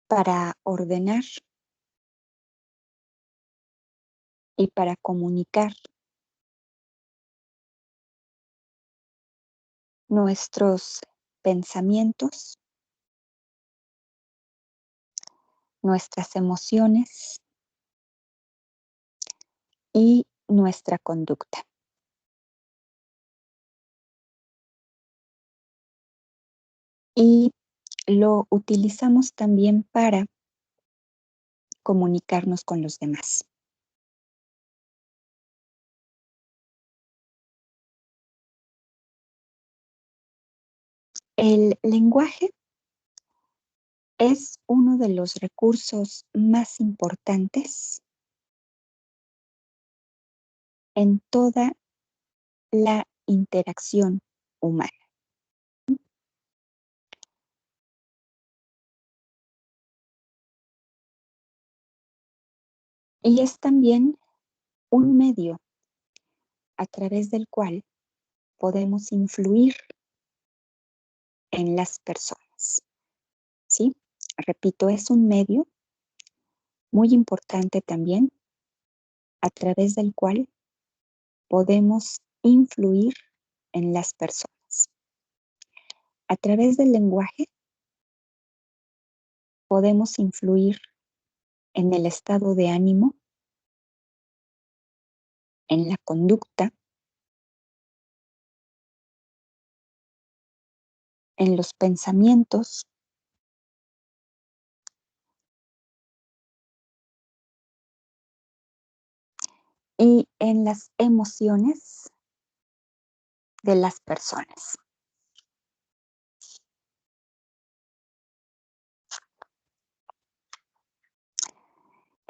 para ordenar y para comunicar nuestros pensamientos, nuestras emociones y nuestra conducta. Y lo utilizamos también para comunicarnos con los demás. El lenguaje es uno de los recursos más importantes en toda la interacción humana. Y es también un medio a través del cual podemos influir en las personas, ¿sí? Repito, es un medio muy importante también a través del cual podemos influir en las personas. A través del lenguaje podemos influir en el estado de ánimo, en la conducta, en los pensamientos y en las emociones de las personas.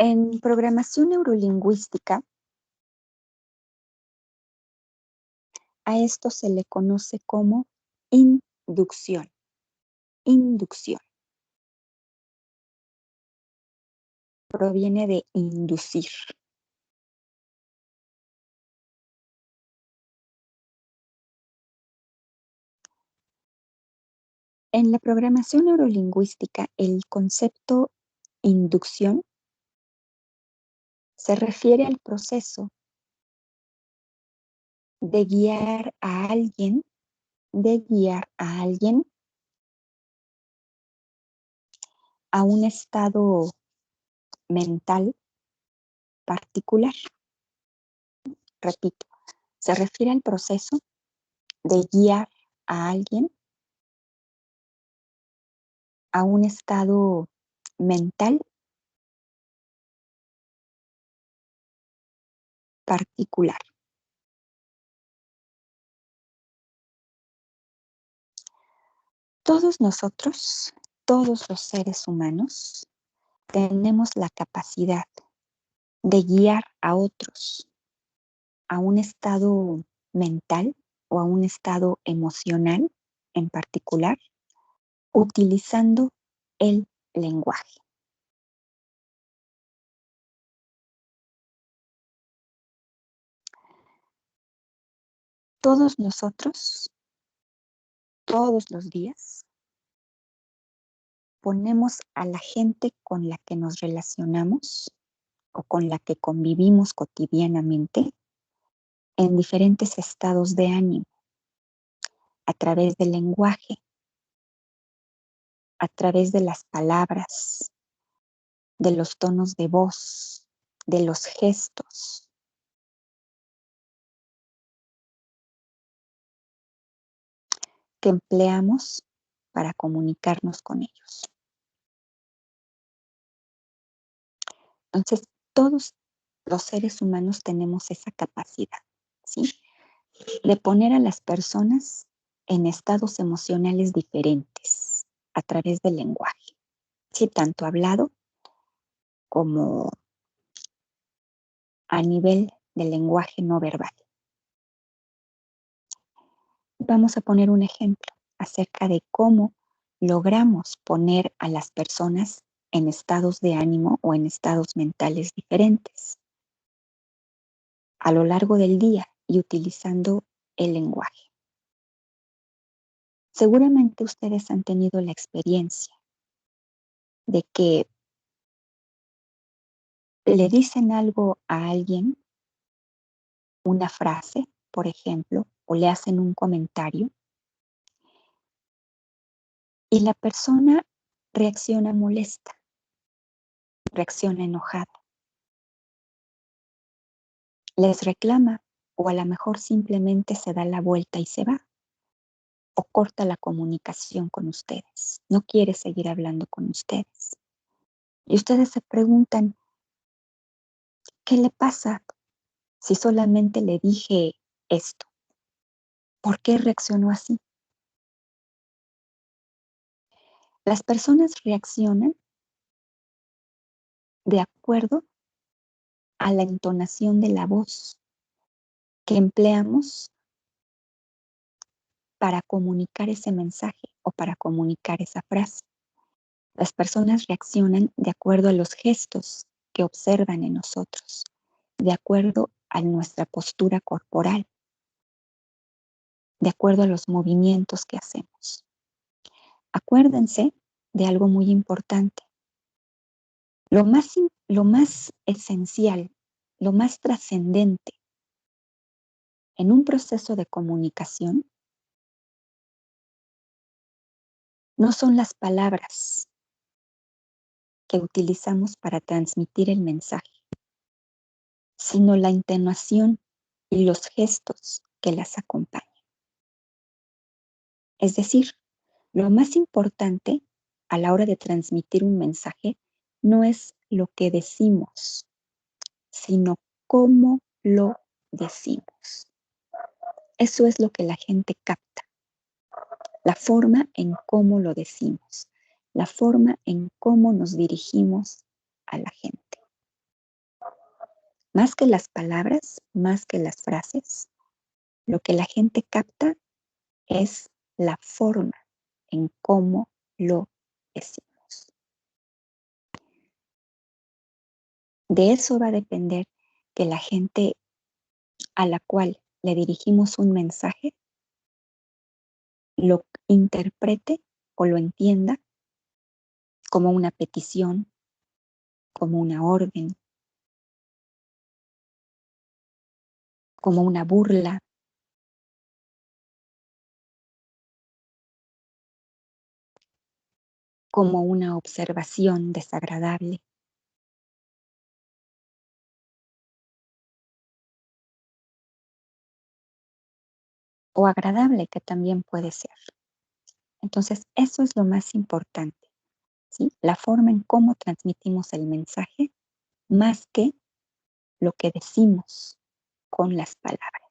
En programación neurolingüística, a esto se le conoce como inducción. Inducción. Proviene de inducir. En la programación neurolingüística, el concepto inducción se refiere al proceso de guiar a alguien, a un estado mental particular. Repito, se refiere al proceso de guiar a alguien a un estado mental particular. Todos nosotros, todos los seres humanos, tenemos la capacidad de guiar a otros a un estado mental o a un estado emocional en particular, utilizando el lenguaje. Todos nosotros, todos los días, ponemos a la gente con la que nos relacionamos o con la que convivimos cotidianamente en diferentes estados de ánimo a través del lenguaje, a través de las palabras, de los tonos de voz, de los gestos. Que empleamos para comunicarnos con ellos. Entonces, todos los seres humanos tenemos esa capacidad, ¿sí? De poner a las personas en estados emocionales diferentes a través del lenguaje, ¿sí? Tanto hablado como a nivel del lenguaje no verbal. Vamos a poner un ejemplo acerca de cómo logramos poner a las personas en estados de ánimo o en estados mentales diferentes a lo largo del día y utilizando el lenguaje. Seguramente ustedes han tenido la experiencia de que le dicen algo a alguien, una frase, por ejemplo, o le hacen un comentario y la persona reacciona molesta, reacciona enojada, les reclama o a lo mejor simplemente se da la vuelta y se va o corta la comunicación con ustedes, no quiere seguir hablando con ustedes. Y ustedes se preguntan, ¿qué le pasa si solamente le dije esto? ¿Por qué reaccionó así? Las personas reaccionan de acuerdo a la entonación de la voz que empleamos para comunicar ese mensaje o para comunicar esa frase. Las personas reaccionan de acuerdo a los gestos que observan en nosotros, de acuerdo a nuestra postura corporal, de acuerdo a los movimientos que hacemos. Acuérdense de algo muy importante. Lo más esencial, lo más trascendente en un proceso de comunicación no son las palabras que utilizamos para transmitir el mensaje, sino la entonación y los gestos que las acompañan. Es decir, lo más importante a la hora de transmitir un mensaje no es lo que decimos, sino cómo lo decimos. Eso es lo que la gente capta, la forma en cómo lo decimos, la forma en cómo nos dirigimos a la gente. Más que las palabras, más que las frases, lo que la gente capta es la forma en cómo lo decimos. De eso va a depender que la gente a la cual le dirigimos un mensaje lo interprete o lo entienda como una petición, como una orden, como una burla, como una observación desagradable o agradable, que también puede ser. Entonces, eso es lo más importante, ¿sí? La forma en cómo transmitimos el mensaje, más que lo que decimos con las palabras.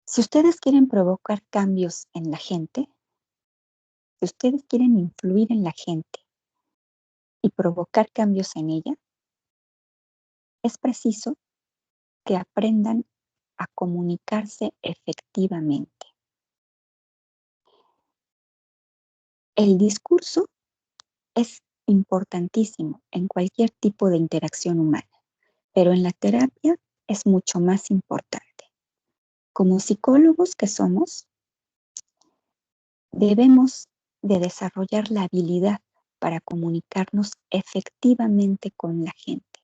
Si ustedes quieren provocar cambios en la gente, si ustedes quieren influir en la gente y provocar cambios en ella, es preciso que aprendan a comunicarse efectivamente. El discurso es importantísimo en cualquier tipo de interacción humana, pero en la terapia es mucho más importante. Como psicólogos que somos, debemos de desarrollar la habilidad para comunicarnos efectivamente con la gente,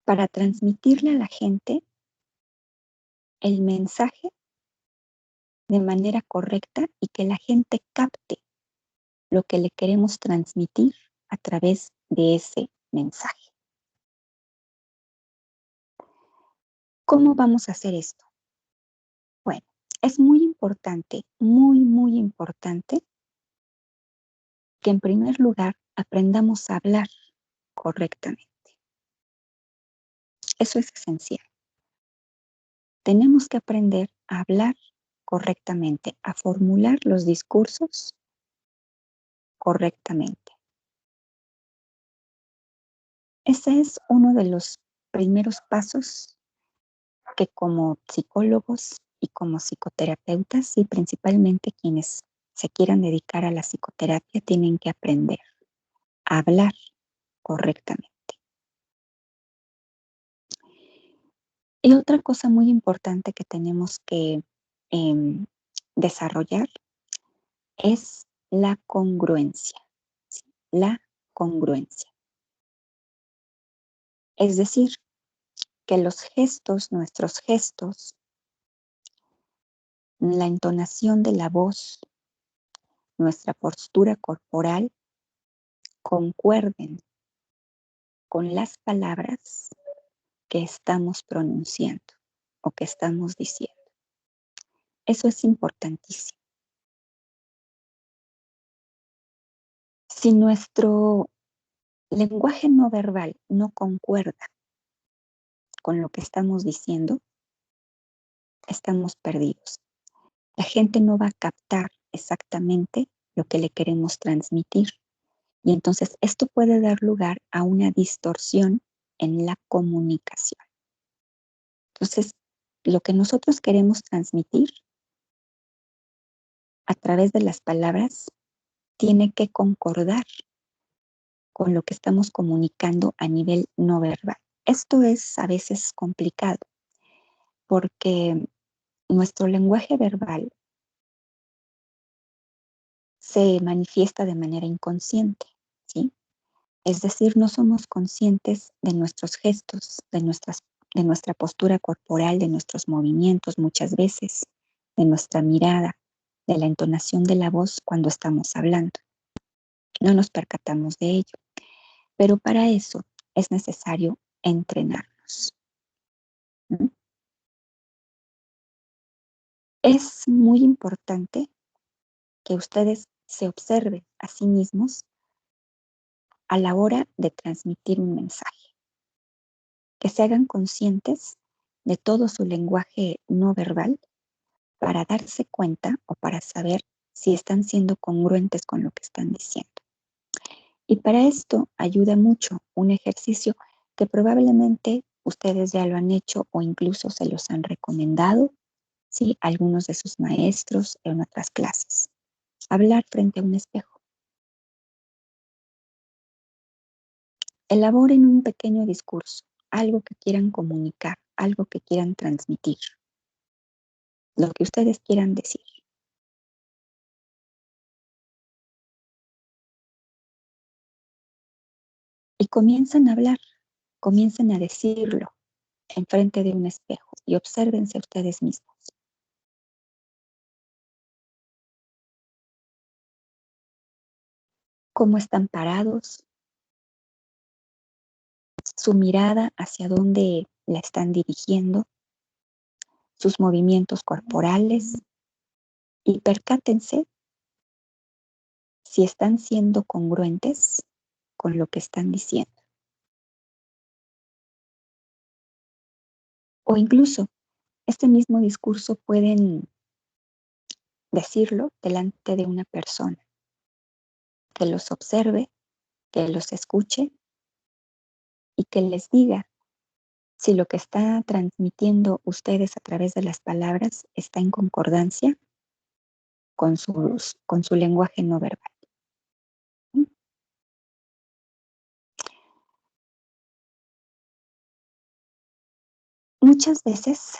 para transmitirle a la gente el mensaje de manera correcta y que la gente capte lo que le queremos transmitir a través de ese mensaje. ¿Cómo vamos a hacer esto? Bueno, es muy importante, muy importante que en primer lugar aprendamos a hablar correctamente. Eso es esencial. Tenemos que aprender a hablar correctamente, a formular los discursos correctamente. Ese es uno de los primeros pasos que como psicólogos y como psicoterapeutas y principalmente quienes se quieran dedicar a la psicoterapia tienen que aprender a hablar correctamente. Y otra cosa muy importante que tenemos que em, desarrollar es la congruencia, ¿sí? La congruencia. Es decir, que los gestos, nuestros gestos, la entonación de la voz, nuestra postura corporal concuerden con las palabras que estamos pronunciando o que estamos diciendo. Eso es importantísimo. Si nuestro lenguaje no verbal no concuerda con lo que estamos diciendo, estamos perdidos. La gente no va a captar exactamente lo que le queremos transmitir. Y entonces esto puede dar lugar a una distorsión en la comunicación. Entonces, lo que nosotros queremos transmitir a través de las palabras tiene que concordar con lo que estamos comunicando a nivel no verbal. Esto es a veces complicado porque nuestro lenguaje verbal se manifiesta de manera inconsciente, ¿sí? Es decir, no somos conscientes de nuestros gestos, de nuestra postura corporal, de nuestros movimientos muchas veces, de nuestra mirada, de la entonación de la voz cuando estamos hablando. No nos percatamos de ello, pero para eso es necesario entrenarnos. ¿Mm? Es muy importante que ustedes se observen a sí mismos a la hora de transmitir un mensaje, que se hagan conscientes de todo su lenguaje no verbal para darse cuenta o para saber si están siendo congruentes con lo que están diciendo. Y para esto ayuda mucho un ejercicio que probablemente ustedes ya lo han hecho o incluso se los han recomendado, ¿sí? Algunos de sus maestros en otras clases. Hablar frente a un espejo. Elaboren un pequeño discurso, algo que quieran comunicar, algo que quieran transmitir, lo que ustedes quieran decir. Y comiencen a decirlo enfrente de un espejo y obsérvense ustedes mismos. Cómo están parados, su mirada hacia dónde la están dirigiendo, sus movimientos corporales y percátense si están siendo congruentes con lo que están diciendo. O incluso este mismo discurso pueden decirlo delante de una persona que los observe, que los escuche y que les diga si lo que está transmitiendo ustedes a través de las palabras está en concordancia con su lenguaje no verbal. ¿Mm? Muchas veces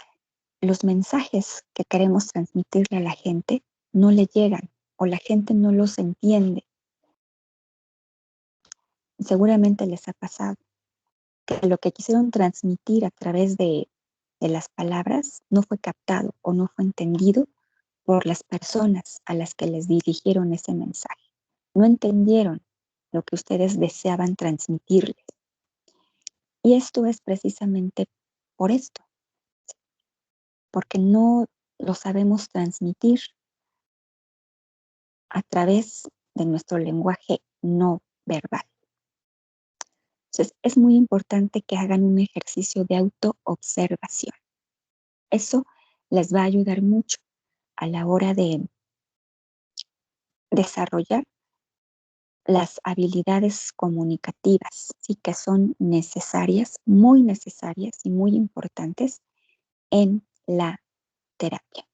los mensajes que queremos transmitirle a la gente no le llegan o la gente no los entiende. Seguramente les ha pasado que lo que quisieron transmitir a través de las palabras no fue captado o no fue entendido por las personas a las que les dirigieron ese mensaje. No entendieron lo que ustedes deseaban transmitirles. Y esto es precisamente por esto, porque no lo sabemos transmitir a través de nuestro lenguaje no verbal. Entonces, es muy importante que hagan un ejercicio de autoobservación. Eso les va a ayudar mucho a la hora de desarrollar las habilidades comunicativas, sí que son necesarias, muy necesarias y muy importantes en la terapia.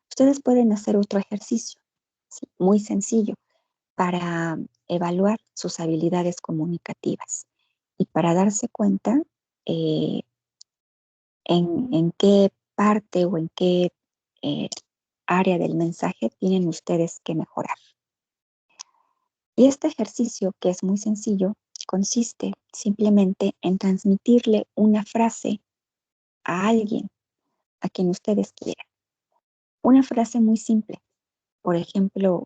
Ustedes pueden hacer otro ejercicio, ¿sí? Muy sencillo, para evaluar sus habilidades comunicativas y para darse cuenta en qué parte o en qué eh, área del mensaje tienen ustedes que mejorar. Y este ejercicio, que es muy sencillo, consiste simplemente en transmitirle una frase a alguien a quien ustedes quieran. Una frase muy simple. Por ejemplo,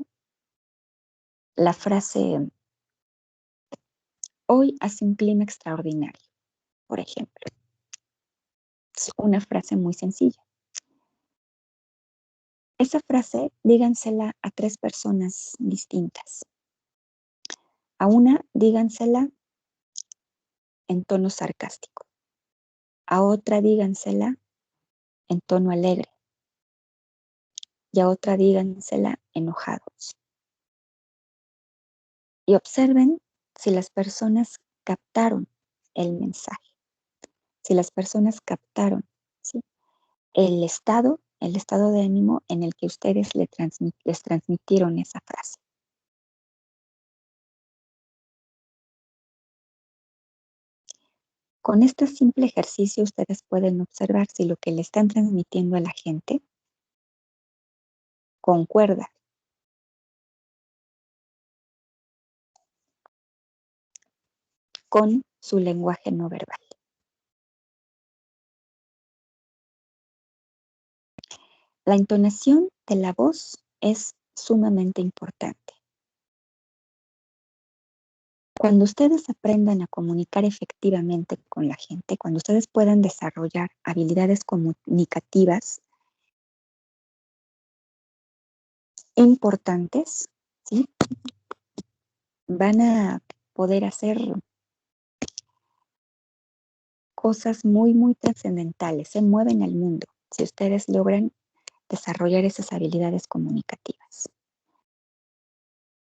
la frase, hoy hace un clima extraordinario, por ejemplo. Es una frase muy sencilla. Esa frase, dígansela a 3 personas distintas. A una, dígansela en tono sarcástico. A otra, dígansela en tono alegre. Y a otra, dígansela enojados. Y observen si las personas captaron el mensaje, si las personas captaron, ¿sí?, el estado de ánimo en el que ustedes les transmitieron esa frase. Con este simple ejercicio ustedes pueden observar si lo que le están transmitiendo a la gente concuerda con su lenguaje no verbal. La entonación de la voz es sumamente importante. Cuando ustedes aprendan a comunicar efectivamente con la gente, cuando ustedes puedan desarrollar habilidades comunicativas importantes, ¿sí?, van a poder hacer cosas muy, muy trascendentales, se mueven al mundo si ustedes logran desarrollar esas habilidades comunicativas.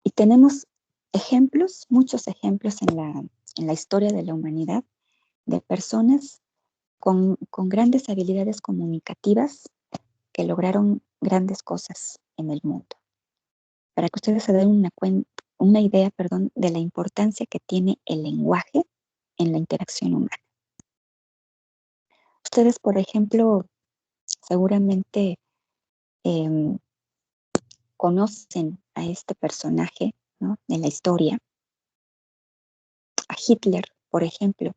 Y tenemos ejemplos, muchos ejemplos en la historia de la humanidad de personas con grandes habilidades comunicativas que lograron grandes cosas en el mundo. Para que ustedes se den una idea, de la importancia que tiene el lenguaje en la interacción humana. Ustedes, por ejemplo, seguramente em, conocen a este personaje, ¿no?, de la historia, a Hitler, por ejemplo.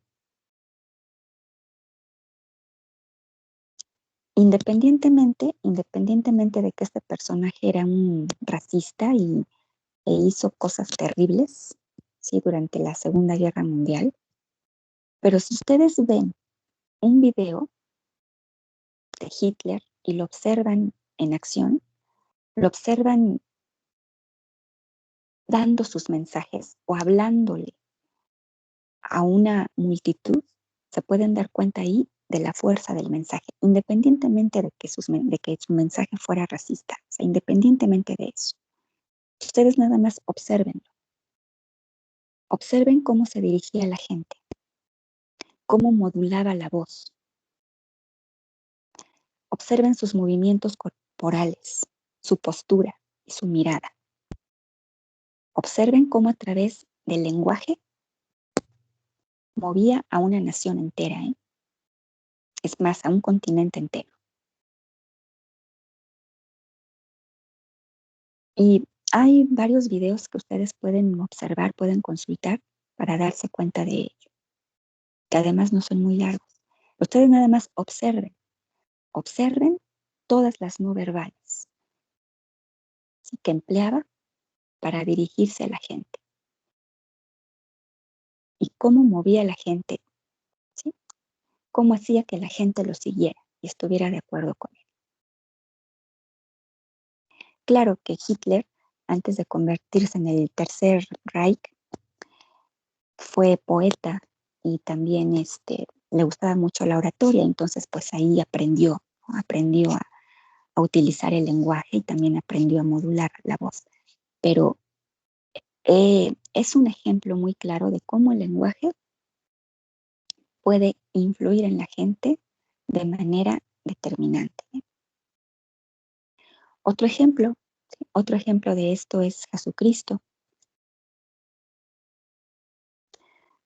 Independientemente de que este personaje era un racista e hizo cosas terribles, ¿sí?, durante la Segunda Guerra Mundial. Pero si ustedes ven un video de Hitler y lo observan en acción, lo observan dando sus mensajes o hablándole a una multitud, se pueden dar cuenta ahí de la fuerza del mensaje, independientemente de que su mensaje fuera racista, o sea, independientemente de eso. Ustedes nada más observen. Observen cómo se dirigía a la gente, cómo modulaba la voz. Observen sus movimientos corporales, su postura y su mirada. Observen cómo a través del lenguaje movía a una nación entera, ¿eh? Es más, a un continente entero. Y hay varios videos que ustedes pueden observar, pueden consultar para darse cuenta de ello, que además no son muy largos. Ustedes nada más observen todas las no verbales, ¿sí?, que empleaba para dirigirse a la gente y cómo movía a la gente, ¿sí?, cómo hacía que la gente lo siguiera y estuviera de acuerdo con él. Claro que Hitler, antes de convertirse en el Tercer Reich, fue poeta y también le gustaba mucho la oratoria, entonces pues ahí aprendió a utilizar el lenguaje y también aprendió a modular la voz. Pero es un ejemplo muy claro de cómo el lenguaje puede influir en la gente de manera determinante. Otro ejemplo, ¿sí?, otro ejemplo de esto es Jesucristo.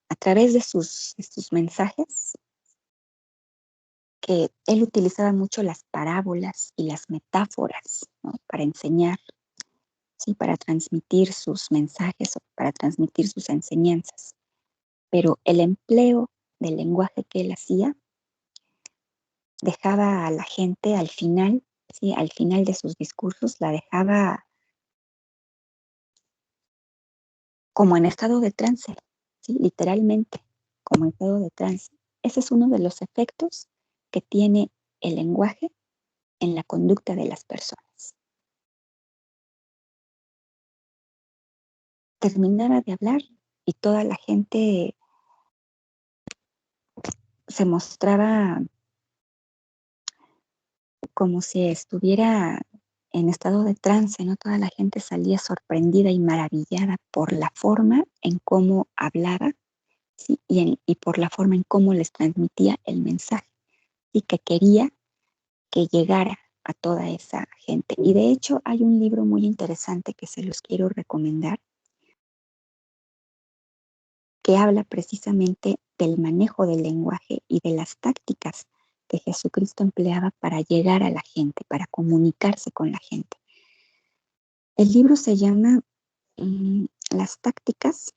A través de sus mensajes, que él utilizaba mucho las parábolas y las metáforas, ¿no? Para enseñar, sí, para transmitir sus mensajes o para transmitir sus enseñanzas. Pero el empleo del lenguaje que él hacía dejaba a la gente al final, sí, al final de sus discursos, la dejaba como en estado de trance, ¿sí? Literalmente, como en estado de trance. Ese es uno de los efectos que tiene el lenguaje en la conducta de las personas. Terminaba de hablar y toda la gente se mostraba como si estuviera en estado de trance, ¿no? Toda la gente salía sorprendida y maravillada por la forma en cómo hablaba, ¿sí? Y por la forma en cómo les transmitía el mensaje y que quería que llegara a toda esa gente. Y de hecho hay un libro muy interesante que se los quiero recomendar, que habla precisamente del manejo del lenguaje y de las tácticas que Jesucristo empleaba para llegar a la gente, para comunicarse con la gente. El libro se llama Las tácticas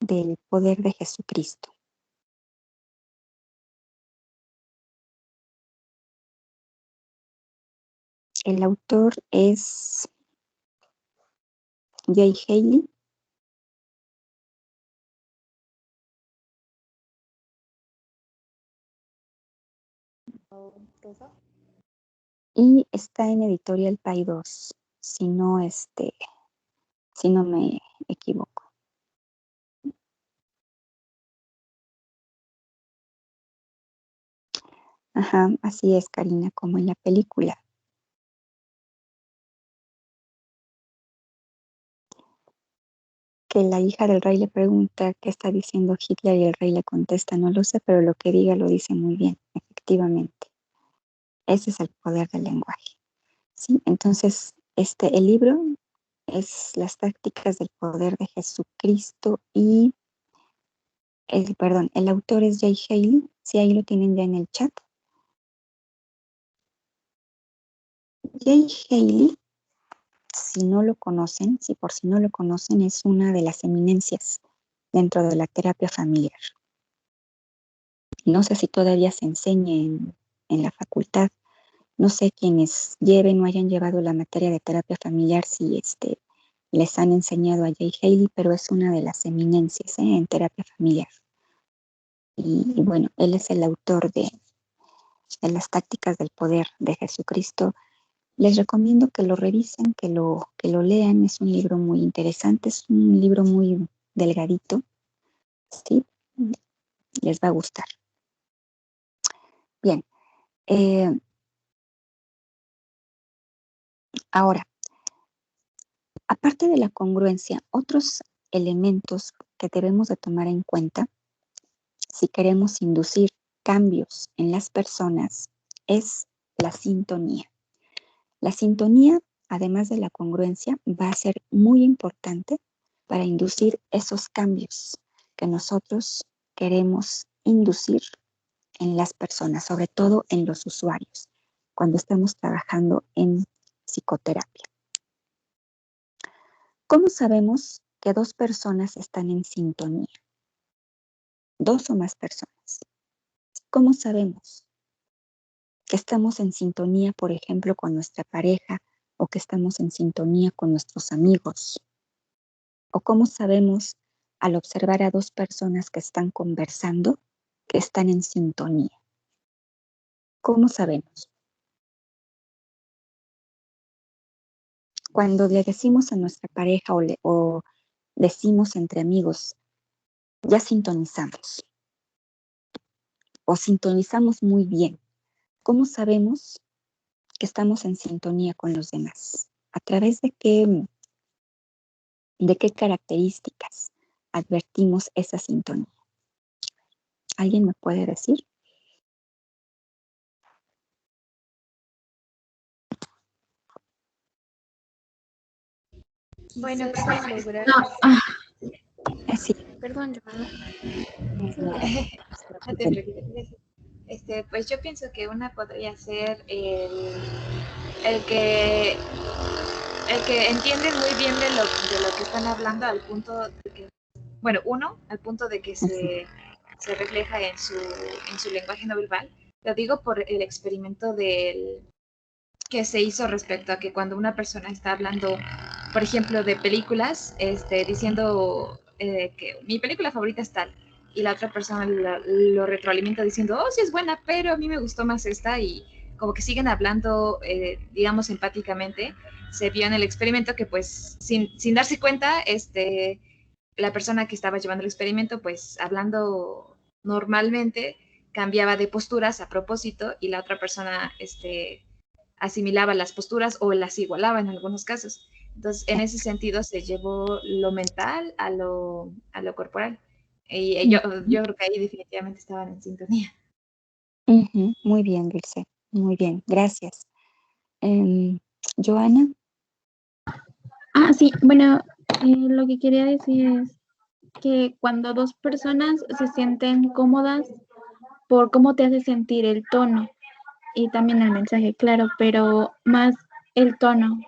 del poder de Jesucristo. El autor es Jay Haley y está en Editorial Paidós, si no me equivoco. Ajá, así es, Karina, como en la película. Que la hija del rey le pregunta qué está diciendo Hitler y el rey le contesta, no lo sé, pero lo que diga lo dice muy bien, efectivamente. Ese es el poder del lenguaje. ¿Sí? Entonces, el libro es Las tácticas del poder de Jesucristo y, perdón, el autor es Jay Haley, si ahí lo tienen ya en el chat. Jay Haley, si no lo conocen, si por si no lo conocen, es una de las eminencias dentro de la terapia familiar. No sé si todavía se enseña en la facultad. No sé quienes lleven o hayan llevado la materia de terapia familiar, si les han enseñado a Jay Haley, pero es una de las eminencias en terapia familiar. Y bueno, él es el autor de las tácticas del poder de Jesucristo. Les recomiendo que lo revisen, que lo lean. Es un libro muy interesante, es un libro muy delgadito, ¿sí? Les va a gustar. Bien, ahora, aparte de la congruencia, otros elementos que debemos de tomar en cuenta si queremos inducir cambios en las personas es la sintonía. La sintonía, además de la congruencia, va a ser muy importante para inducir esos cambios que nosotros queremos inducir en las personas, sobre todo en los usuarios, cuando estamos trabajando en psicoterapia. ¿Cómo sabemos que dos personas están en sintonía? Dos o más personas. ¿Cómo sabemos que estamos en sintonía, por ejemplo, con nuestra pareja o que estamos en sintonía con nuestros amigos? ¿O cómo sabemos al observar a dos personas que están conversando que están en sintonía? ¿Cómo sabemos? Cuando le decimos a nuestra pareja o decimos entre amigos, ya sintonizamos o sintonizamos muy bien. ¿Cómo sabemos que estamos en sintonía con los demás? ¿A través de qué características advertimos esa sintonía? ¿Alguien me puede decir? Bueno, para lograr... Sí. Perdón, Joana. No, No te preocupes. Pues yo pienso que una podría ser el que el que entiende muy bien de lo que están hablando al punto de que, bueno, uno, al punto de que se refleja en su lenguaje no verbal. Lo digo por el experimento que se hizo respecto a que cuando una persona está hablando, por ejemplo, de películas, diciendo que mi película favorita es tal, y la otra persona lo retroalimenta diciendo, oh, sí es buena, pero a mí me gustó más esta, y como que siguen hablando, digamos, empáticamente. Se vio en el experimento que, pues, sin darse cuenta, la persona que estaba llevando el experimento, pues, hablando normalmente, cambiaba de posturas a propósito, y la otra persona, asimilaba las posturas o las igualaba en algunos casos. Entonces, en ese sentido, se llevó lo mental a lo corporal. Y yo creo que ahí definitivamente estaban en sintonía. Muy bien, Dulce. Muy bien, gracias. Joana. Sí, bueno, lo que quería decir es que cuando dos personas se sienten cómodas por cómo te hace sentir el tono y también el mensaje, claro, pero más el tono.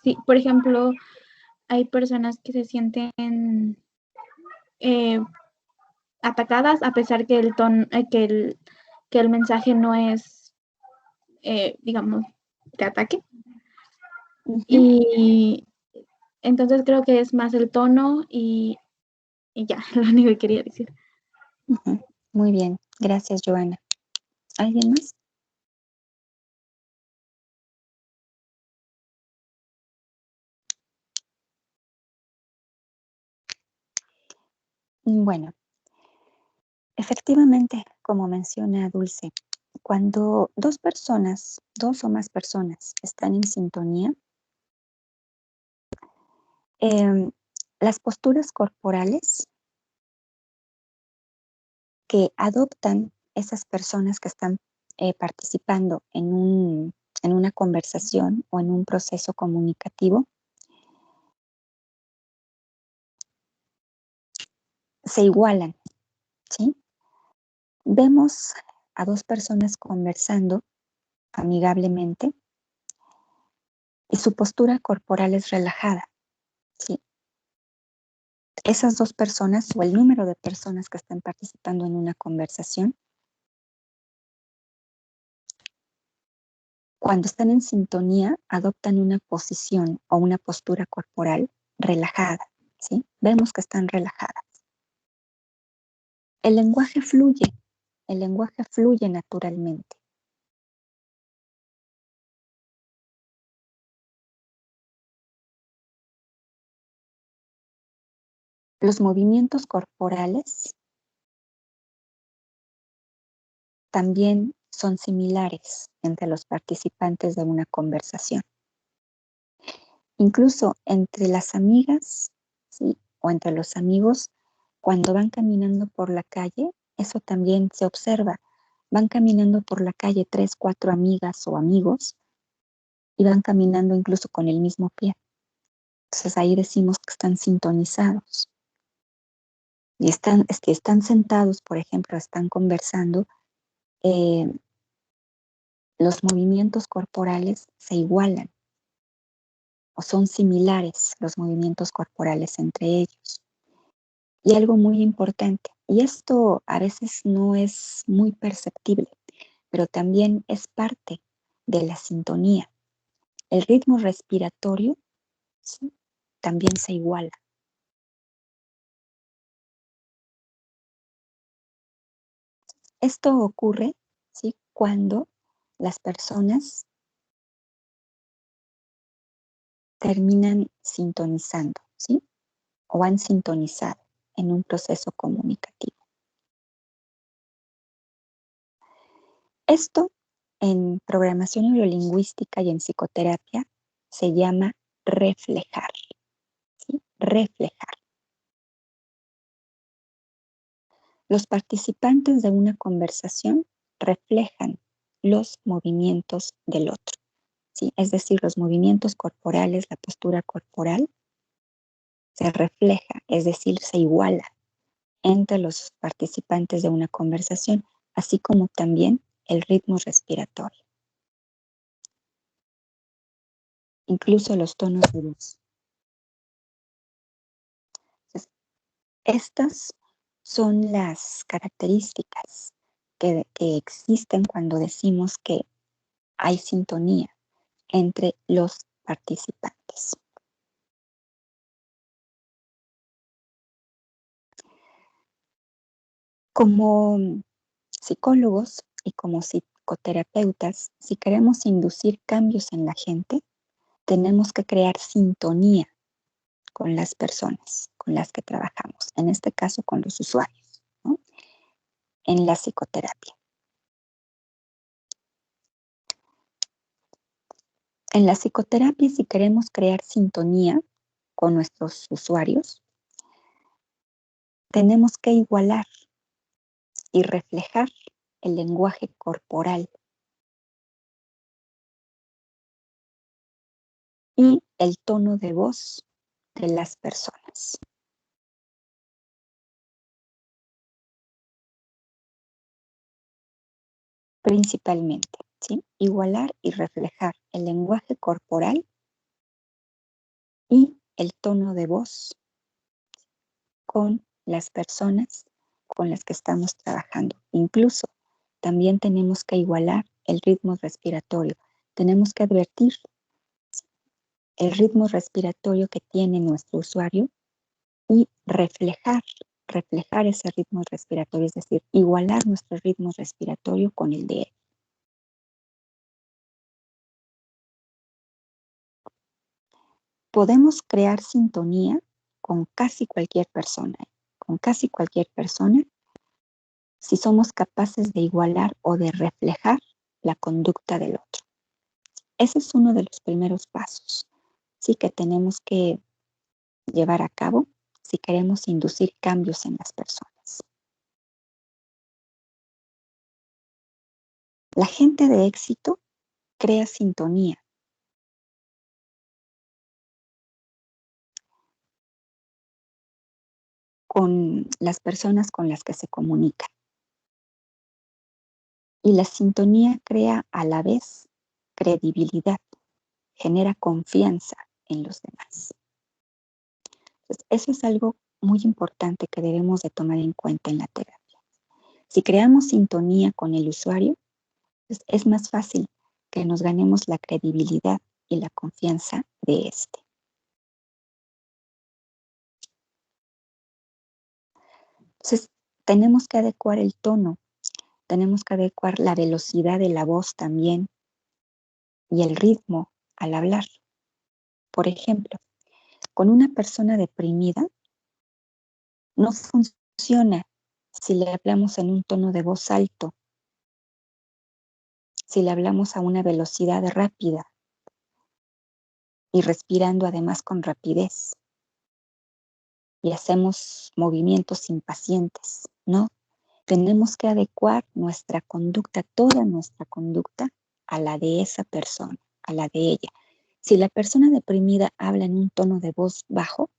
Sí, por ejemplo, hay personas que se sienten atacadas a pesar que el tono, que el mensaje no es, digamos, de ataque. Y entonces creo que es más el tono y ya, lo único que quería decir. Muy bien, gracias, Joana. ¿Alguien más? Bueno, efectivamente, como menciona Dulce, cuando dos personas, dos o más personas están en sintonía, las posturas corporales que adoptan esas personas que están participando en una conversación o en un proceso comunicativo se igualan, ¿sí? Vemos a dos personas conversando amigablemente y su postura corporal es relajada, ¿sí? Esas dos personas o el número de personas que están participando en una conversación, cuando están en sintonía, adoptan una posición o una postura corporal relajada, ¿sí? Vemos que están relajadas. El lenguaje fluye naturalmente. Los movimientos corporales también son similares entre los participantes de una conversación. Incluso entre las amigas, ¿sí? O entre los amigos, cuando van caminando por la calle, eso también se observa. Van caminando por la calle 3, 4 amigas o amigos y van caminando incluso con el mismo pie. Entonces ahí decimos que están sintonizados. Y están sentados, por ejemplo, están conversando, los movimientos corporales se igualan o son similares los movimientos corporales entre ellos. Y algo muy importante, y esto a veces no es muy perceptible, pero también es parte de la sintonía. El ritmo respiratorio, ¿sí? También se iguala. Esto ocurre, ¿sí? Cuando las personas terminan sintonizando, ¿sí? O han sintonizado en un proceso comunicativo. Esto en programación neurolingüística y en psicoterapia se llama reflejar, ¿sí? Reflejar. Los participantes de una conversación reflejan los movimientos del otro, ¿sí? Es decir, los movimientos corporales, la postura corporal se refleja, es decir, se iguala entre los participantes de una conversación, así como también el ritmo respiratorio, incluso los tonos de voz. Entonces, estas son las características que existen cuando decimos que hay sintonía entre los participantes. Como psicólogos y como psicoterapeutas, si queremos inducir cambios en la gente, tenemos que crear sintonía con las personas con las que trabajamos, en este caso con los usuarios, ¿no? En la psicoterapia. En la psicoterapia, si queremos crear sintonía con nuestros usuarios, tenemos que igualar y reflejar el lenguaje corporal y el tono de voz de las personas. Principalmente, ¿sí? Igualar y reflejar el lenguaje corporal y el tono de voz con las personas con las que estamos trabajando. Incluso también tenemos que igualar el ritmo respiratorio. Tenemos que advertir el ritmo respiratorio que tiene nuestro usuario y reflejar ese ritmo respiratorio, es decir, igualar nuestro ritmo respiratorio con el de él. Podemos crear sintonía con casi cualquier persona, si somos capaces de igualar o de reflejar la conducta del otro. Ese es uno de los primeros pasos, sí, que tenemos que llevar a cabo si queremos inducir cambios en las personas. La gente de éxito crea sintonía con las personas con las que se comunican. Y la sintonía crea a la vez credibilidad, genera confianza en los demás. Entonces, eso es algo muy importante que debemos de tomar en cuenta en la terapia. Si creamos sintonía con el usuario, pues es más fácil que nos ganemos la credibilidad y la confianza de este. Entonces, tenemos que adecuar el tono, tenemos que adecuar la velocidad de la voz también y el ritmo al hablar. Por ejemplo, con una persona deprimida no funciona si le hablamos en un tono de voz alto, si le hablamos a una velocidad rápida y respirando además con rapidez y hacemos movimientos impacientes, ¿no? Tenemos que adecuar nuestra conducta, toda nuestra conducta, a la de esa persona, a la de ella. Si la persona deprimida habla en un tono de voz bajo,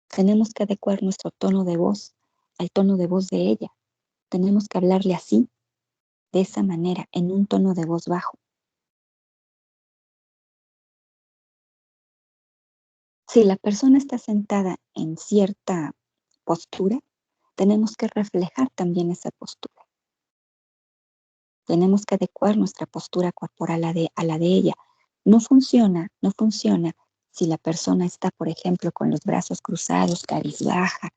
tenemos que adecuar nuestro tono de voz al tono de voz de ella. Tenemos que hablarle así, de esa manera, en un tono de voz bajo. Si la persona está sentada en cierta postura, tenemos que reflejar también esa postura. Tenemos que adecuar nuestra postura corporal a la de ella. No funciona si la persona está, por ejemplo, con los brazos cruzados, cabizbaja,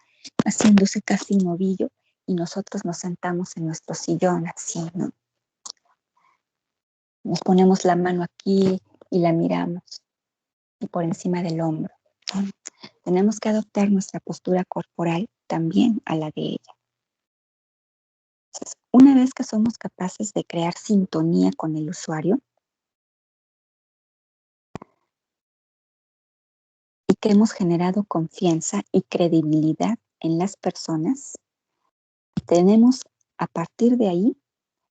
haciéndose casi un ovillo, y nosotros nos sentamos en nuestro sillón así, ¿no? Nos ponemos la mano aquí y la miramos, y por encima del hombro, ¿no? Tenemos que adoptar nuestra postura corporal también a la de ella. Entonces, una vez que somos capaces de crear sintonía con el usuario y que hemos generado confianza y credibilidad en las personas, a partir de ahí,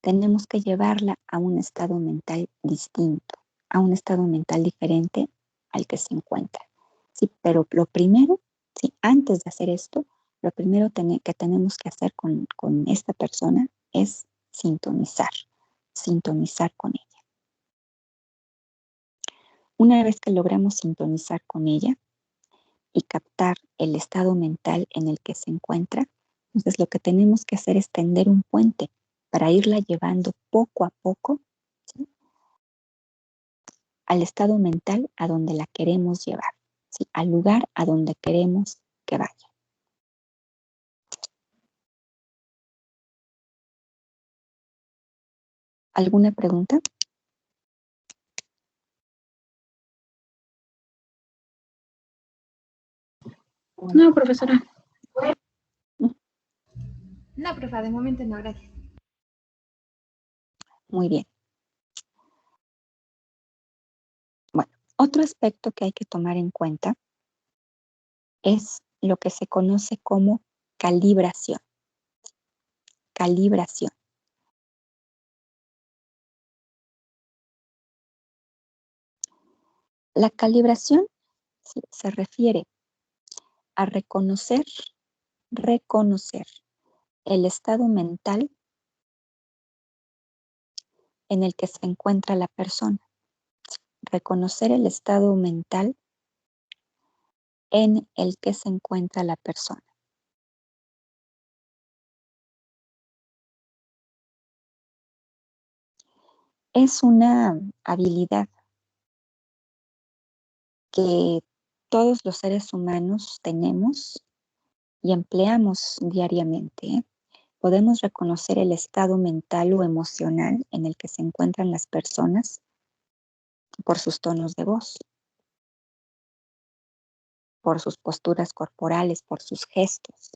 tenemos que llevarla a un estado mental distinto, a un estado mental diferente al que se encuentra. Sí, pero lo primero, ¿sí? Antes de hacer esto, lo primero que tenemos que hacer con esta persona es sintonizar con ella. Una vez que logramos sintonizar con ella y captar el estado mental en el que se encuentra, entonces lo que tenemos que hacer es tender un puente para irla llevando poco a poco, ¿sí?, al estado mental a donde la queremos llevar, ¿sí?, al lugar a donde queremos que vaya. ¿Alguna pregunta? No, profesora. No, profa, de momento no, gracias. Muy bien. Bueno, otro aspecto que hay que tomar en cuenta es lo que se conoce como calibración. Calibración. La calibración, sí, se refiere a reconocer el estado mental en el que se encuentra la persona. Reconocer el estado mental en el que se encuentra la persona. Es una habilidad que todos los seres humanos tenemos y empleamos diariamente, ¿eh? Podemos reconocer el estado mental o emocional en el que se encuentran las personas por sus tonos de voz, por sus posturas corporales, por sus gestos.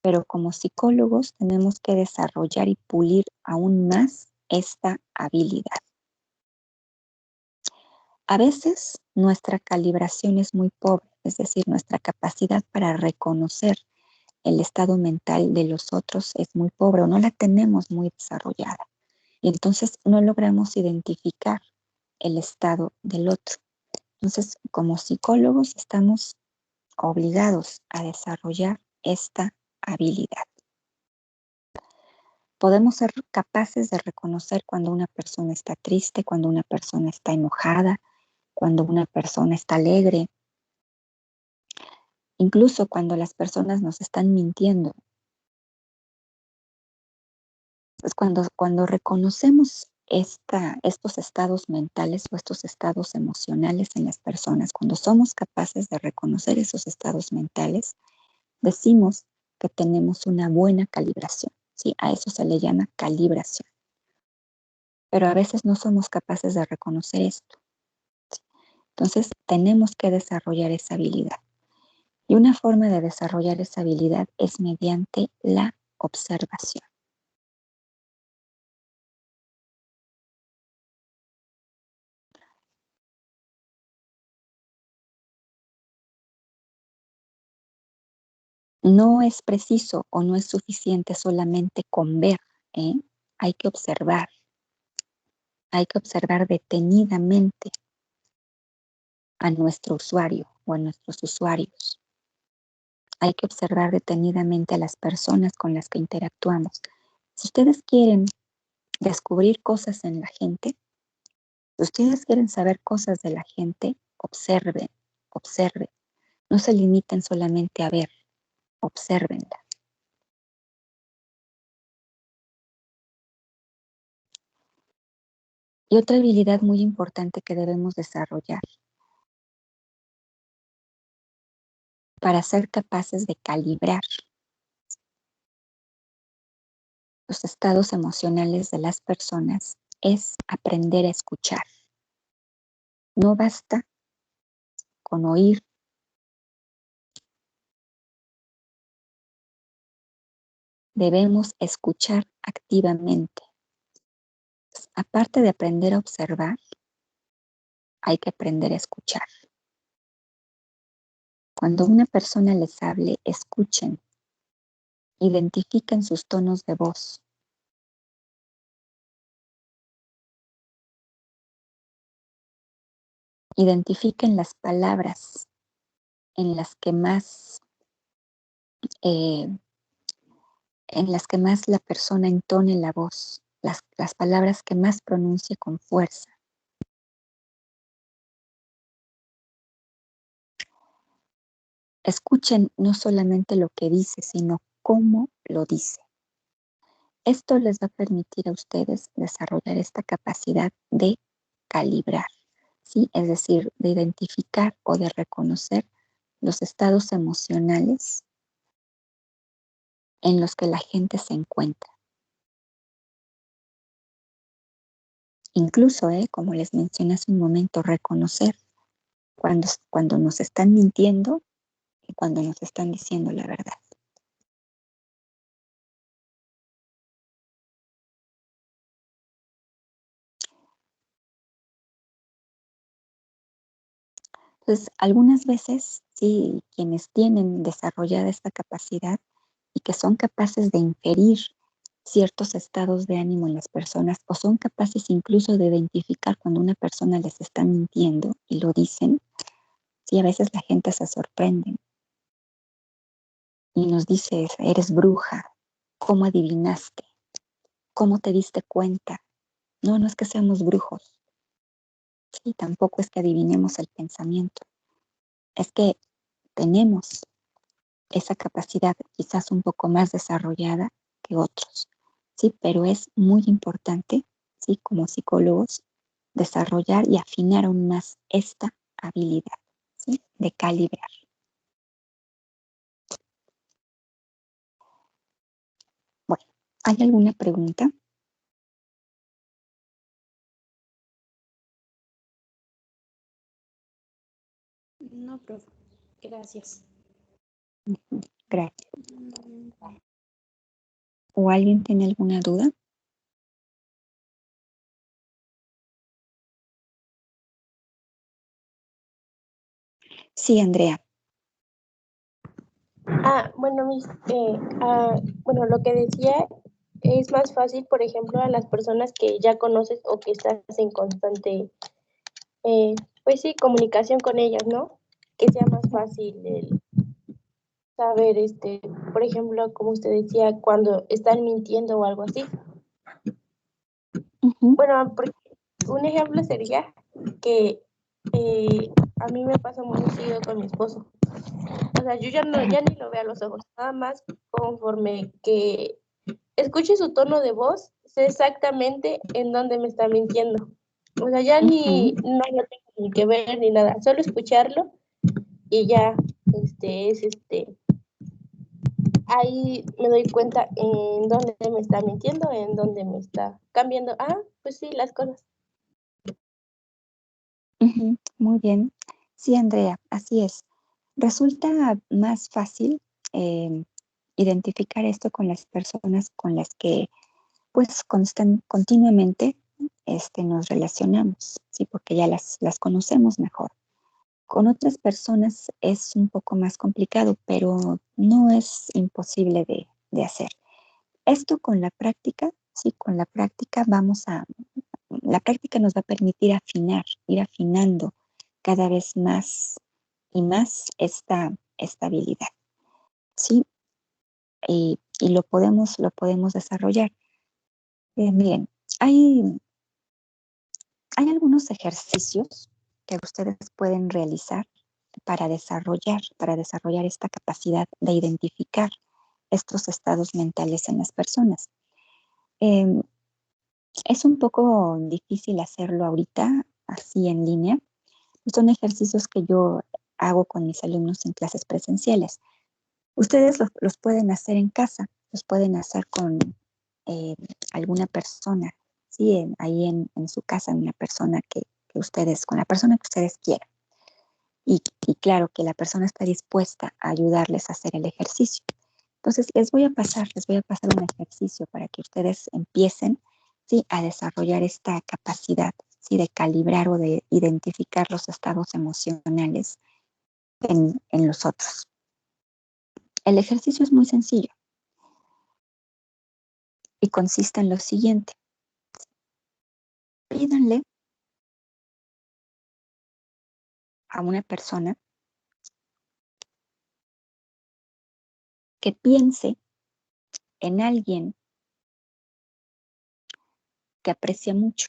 Pero como psicólogos tenemos que desarrollar y pulir aún más esta habilidad. A veces nuestra calibración es muy pobre, es decir, nuestra capacidad para reconocer el estado mental de los otros es muy pobre o no la tenemos muy desarrollada. Y entonces no logramos identificar el estado del otro. Entonces, como psicólogos estamos obligados a desarrollar esta habilidad. Podemos ser capaces de reconocer cuando una persona está triste, cuando una persona está enojada, cuando una persona está alegre, incluso cuando las personas nos están mintiendo. Pues cuando reconocemos estos estados mentales o estos estados emocionales en las personas, cuando somos capaces de reconocer esos estados mentales, decimos que tenemos una buena calibración, ¿sí? A eso se le llama calibración. Pero a veces no somos capaces de reconocer esto. Entonces, tenemos que desarrollar esa habilidad. Y una forma de desarrollar esa habilidad es mediante la observación. No es preciso o no es suficiente solamente con ver, ¿eh? Hay que observar detenidamente a nuestro usuario o a nuestros usuarios. Hay que observar detenidamente a las personas con las que interactuamos. Si ustedes quieren descubrir cosas en la gente, si ustedes quieren saber cosas de la gente, observen. No se limiten solamente a ver, obsérvenla. Y otra habilidad muy importante que debemos desarrollar para ser capaces de calibrar los estados emocionales de las personas es aprender a escuchar. No basta con oír, debemos escuchar activamente. Aparte de aprender a observar, hay que aprender a escuchar. Cuando una persona les hable, escuchen, identifiquen sus tonos de voz. Identifiquen las palabras en las que más en las que más la persona entone la voz, las palabras que más pronuncie con fuerza. Escuchen no solamente lo que dice, sino cómo lo dice. Esto les va a permitir a ustedes desarrollar esta capacidad de calibrar, ¿sí? Es decir, de identificar o de reconocer los estados emocionales en los que la gente se encuentra. Incluso, como les mencioné hace un momento, reconocer cuando nos están mintiendo y cuando nos están diciendo la verdad. Entonces, algunas veces, sí, quienes tienen desarrollada esta capacidad y que son capaces de inferir ciertos estados de ánimo en las personas o son capaces incluso de identificar cuando una persona les está mintiendo y lo dicen, sí, a veces la gente se sorprende y nos dice, eres bruja, ¿cómo adivinaste? ¿Cómo te diste cuenta? No, no es que seamos brujos, sí, tampoco es que adivinemos el pensamiento, es que tenemos esa capacidad quizás un poco más desarrollada que otros, sí, pero es muy importante, sí, como psicólogos, desarrollar y afinar aún más esta habilidad, sí, de calibrar. Bueno, ¿hay alguna pregunta? No, profe. Gracias. Gracias. ¿O alguien tiene alguna duda? Sí, Andrea. Bueno, bueno, lo que decía es más fácil, por ejemplo, a las personas que ya conoces o que estás en constante, pues sí, comunicación con ellas, ¿no? Que sea más fácil el saber, por ejemplo, como usted decía, cuando están mintiendo o algo así. Bueno, porque un ejemplo sería que a mí me pasa muy seguido con mi esposo. O sea, yo ya ni lo veo a los ojos, nada más conforme que escuche su tono de voz, sé exactamente en dónde me está mintiendo. O sea, ya no lo tengo ni que ver ni nada, solo escucharlo y ya, ahí me doy cuenta en dónde me está mintiendo, en dónde me está cambiando. Pues sí, las cosas. Muy bien. Sí, Andrea, así es. Resulta más fácil identificar esto con las personas con las que pues continuamente nos relacionamos, ¿sí? Porque ya las conocemos mejor. Con otras personas es un poco más complicado, pero no es imposible de hacer. Esto con la práctica, sí, con la práctica la práctica nos va a permitir afinar, ir afinando cada vez más y más esta habilidad, ¿sí? Y lo podemos desarrollar. Miren, hay algunos ejercicios que ustedes pueden realizar para desarrollar esta capacidad de identificar estos estados mentales en las personas. Eh, es un poco difícil hacerlo ahorita, así en línea. Son ejercicios que yo hago con mis alumnos en clases presenciales. Ustedes los pueden hacer en casa, los pueden hacer con alguna persona, ¿sí? Ahí en su casa, una persona con la persona que ustedes quieran. Y claro que la persona está dispuesta a ayudarles a hacer el ejercicio. Entonces, les voy a pasar un ejercicio para que ustedes empiecen, ¿sí? A desarrollar esta capacidad, ¿sí? De calibrar o de identificar los estados emocionales en los otros. El ejercicio es muy sencillo y consiste en lo siguiente. Pídanle a una persona que piense en alguien que aprecia mucho.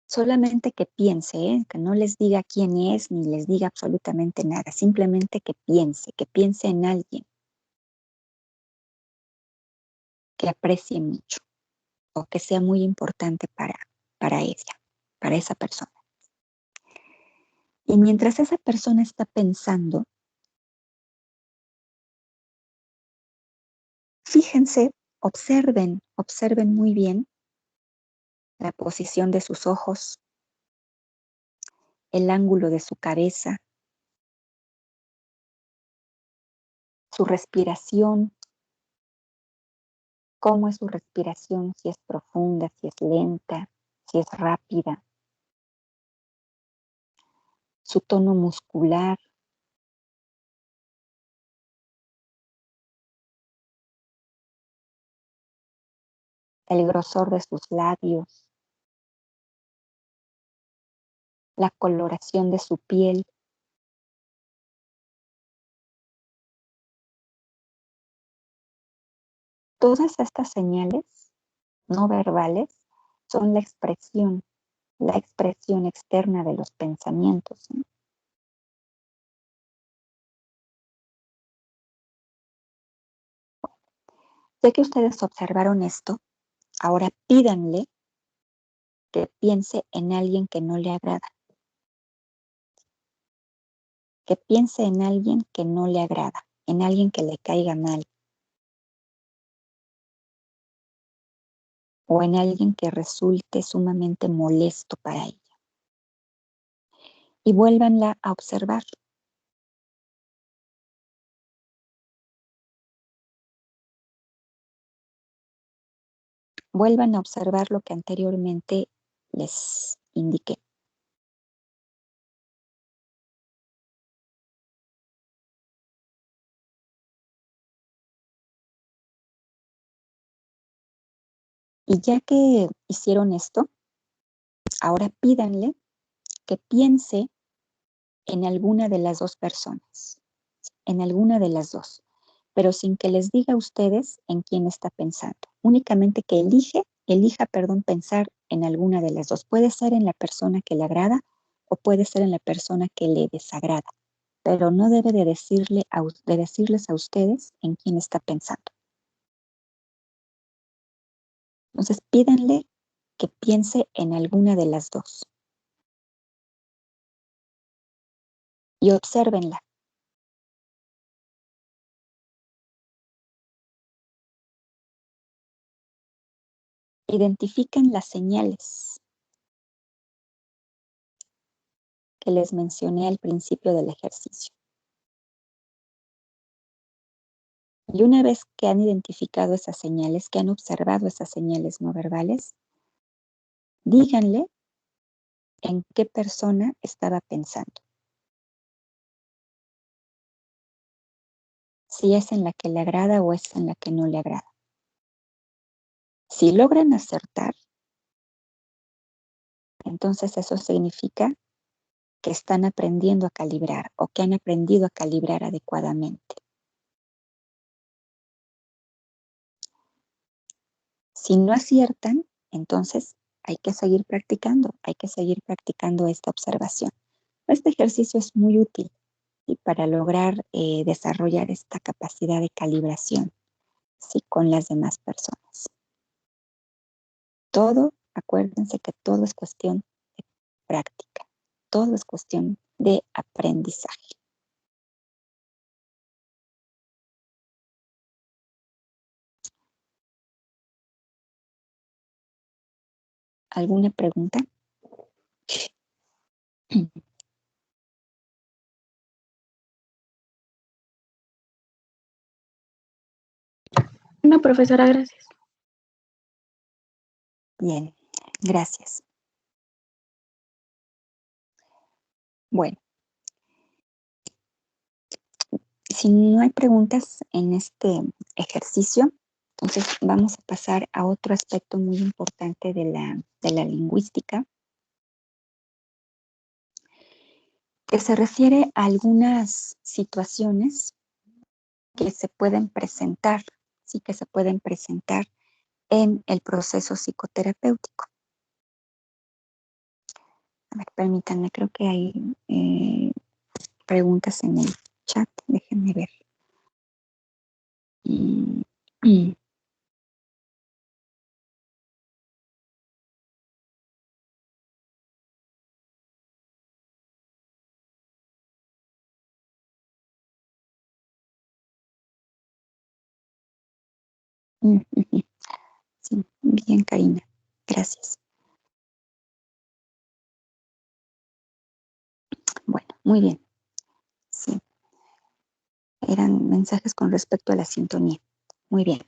Solamente que piense, que no les diga quién es ni les diga absolutamente nada, simplemente que piense en alguien que aprecie mucho o que sea muy importante para ella, para esa persona. Y mientras esa persona está pensando, fíjense, observen muy bien la posición de sus ojos, el ángulo de su cabeza, su respiración, cómo es su respiración, si es profunda, si es lenta, si es rápida, su tono muscular, el grosor de sus labios, la coloración de su piel. Todas estas señales no verbales son la expresión externa de los pensamientos, ¿no? Ya que ustedes observaron esto, ahora pídanle que piense en alguien que no le agrada. Que piense en alguien que no le agrada, en alguien que le caiga mal, o en alguien que resulte sumamente molesto para ella. Y vuélvanla a observar. Vuelvan a observar lo que anteriormente les indiqué. Y ya que hicieron esto, ahora pídanle que piense en alguna de las dos personas, en alguna de las dos, pero sin que les diga a ustedes en quién está pensando. Únicamente que elija, pensar en alguna de las dos. Puede ser en la persona que le agrada o puede ser en la persona que le desagrada, pero no debe de decirles a ustedes en quién está pensando. Entonces, pídanle que piense en alguna de las dos y obsérvenla. Identifiquen las señales que les mencioné al principio del ejercicio. Y una vez que han identificado esas señales, que han observado esas señales no verbales, díganle en qué persona estaba pensando. Si es en la que le agrada o es en la que no le agrada. Si logran acertar, entonces eso significa que están aprendiendo a calibrar o que han aprendido a calibrar adecuadamente. Si no aciertan, entonces hay que seguir practicando esta observación. Este ejercicio es muy útil y para lograr desarrollar esta capacidad de calibración, ¿sí?, con las demás personas. Acuérdense que todo es cuestión de práctica, todo es cuestión de aprendizaje. ¿Alguna pregunta? No, profesora, gracias. Bien, gracias. Bueno, si no hay preguntas en este ejercicio, entonces vamos a pasar a otro aspecto muy importante de la lingüística, que se refiere a algunas situaciones que se pueden presentar, sí que se pueden presentar en el proceso psicoterapéutico. A ver, permítanme, creo que hay preguntas en el chat, déjenme ver. Mm, mm. Sí, bien, Karina. Gracias. Bueno, muy bien. Sí, eran mensajes con respecto a la sintonía. Muy bien.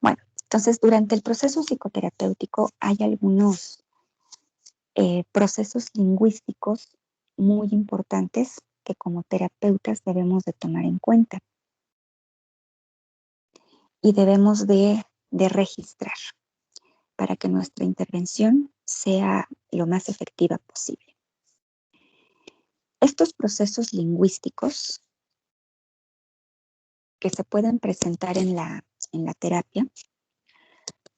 Bueno, entonces durante el proceso psicoterapéutico hay algunos procesos lingüísticos muy importantes que como terapeutas debemos de tomar en cuenta y debemos de registrar para que nuestra intervención sea lo más efectiva posible. Estos procesos lingüísticos que se pueden presentar en la terapia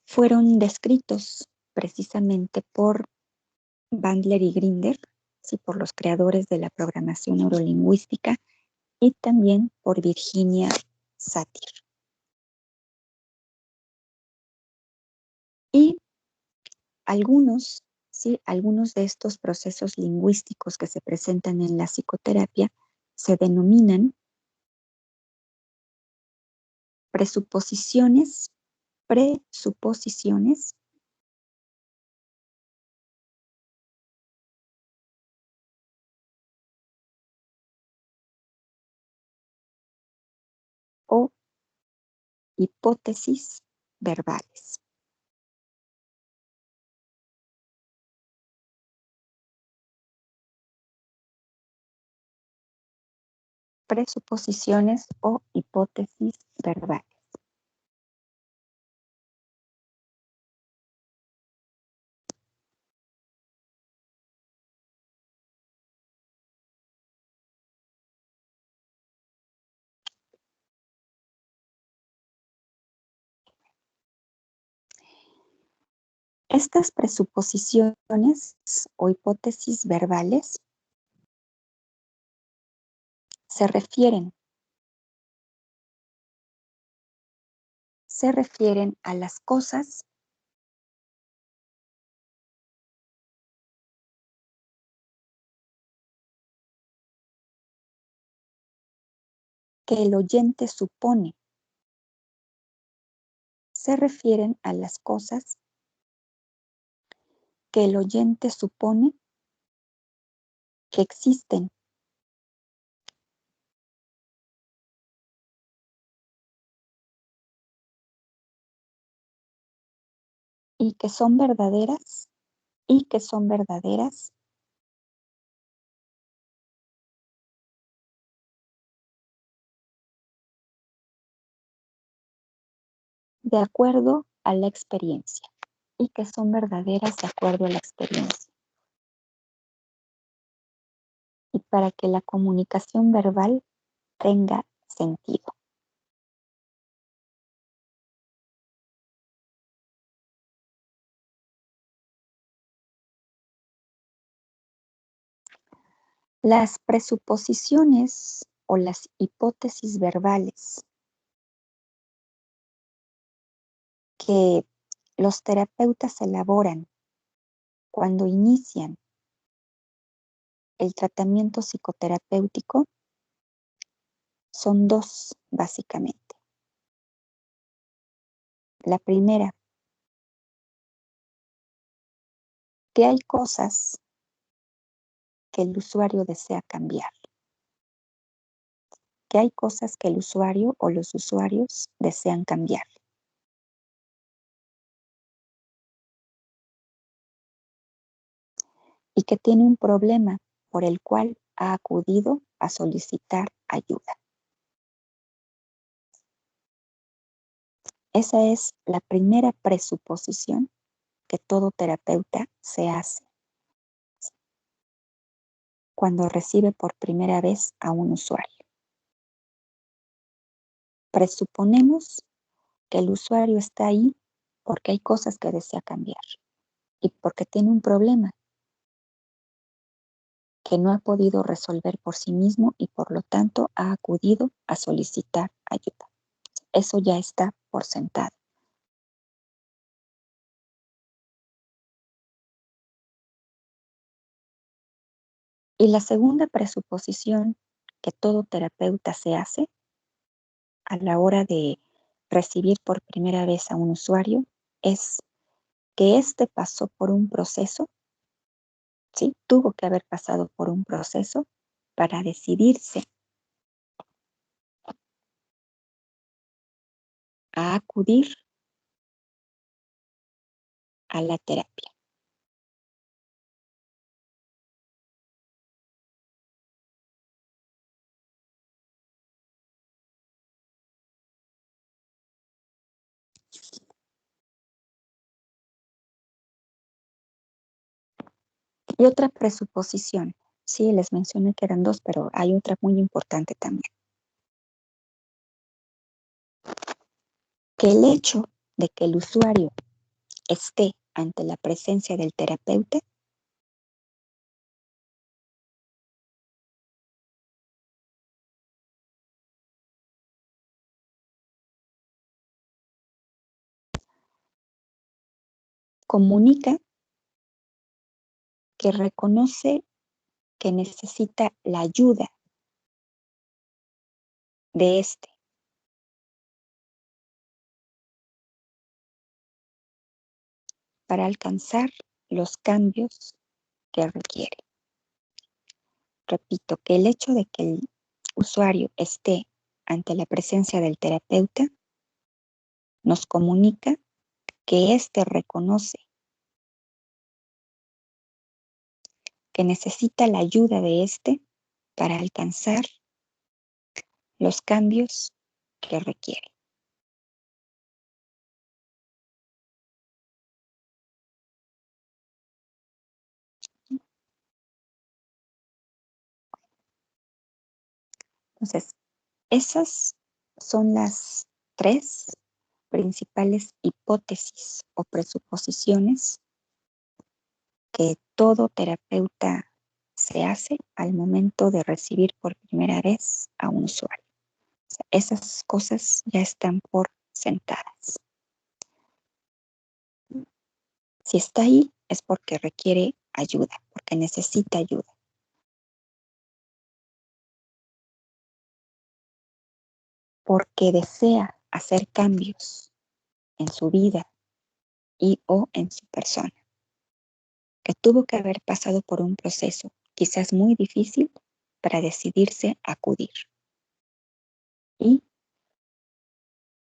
fueron descritos precisamente por Bandler y Grinder, sí, por los creadores de la programación neurolingüística, y también por Virginia Satir. Y algunos de estos procesos lingüísticos que se presentan en la psicoterapia se denominan presuposiciones o hipótesis verbales. Presuposiciones o hipótesis verbales. Estas presuposiciones o hipótesis verbales se refieren a las cosas que el oyente supone. Se refieren a las cosas que el oyente supone que existen y que son verdaderas de acuerdo a la experiencia y que son verdaderas de acuerdo a la experiencia. Y para que la comunicación verbal tenga sentido. Las presuposiciones o las hipótesis verbales que los terapeutas elaboran cuando inician el tratamiento psicoterapéutico son dos, básicamente. La primera, que hay cosas que el usuario desea cambiar, que hay cosas que el usuario o los usuarios desean cambiar. Y que tiene un problema por el cual ha acudido a solicitar ayuda. Esa es la primera presuposición que todo terapeuta se hace cuando recibe por primera vez a un usuario. Presuponemos que el usuario está ahí porque hay cosas que desea cambiar y porque tiene un problema que no ha podido resolver por sí mismo y por lo tanto ha acudido a solicitar ayuda. Eso ya está por sentado. Y la segunda presuposición que todo terapeuta se hace a la hora de recibir por primera vez a un usuario es que éste pasó por un proceso, ¿sí? Tuvo que haber pasado por un proceso para decidirse a acudir a la terapia. Y otra presuposición, sí, les mencioné que eran dos, pero hay otra muy importante también. Que el hecho de que el usuario esté ante la presencia del terapeuta comunica que reconoce que necesita la ayuda de este para alcanzar los cambios que requiere. Repito, que el hecho de que el usuario esté ante la presencia del terapeuta nos comunica que éste reconoce que necesita la ayuda de éste para alcanzar los cambios que requiere. Entonces, esas son las tres principales hipótesis o presuposiciones que todo terapeuta se hace al momento de recibir por primera vez a un usuario. O sea, esas cosas ya están por sentadas. Si está ahí es porque requiere ayuda, porque necesita ayuda. Porque desea hacer cambios en su vida y o en su persona, que tuvo que haber pasado por un proceso quizás muy difícil para decidirse a acudir. Y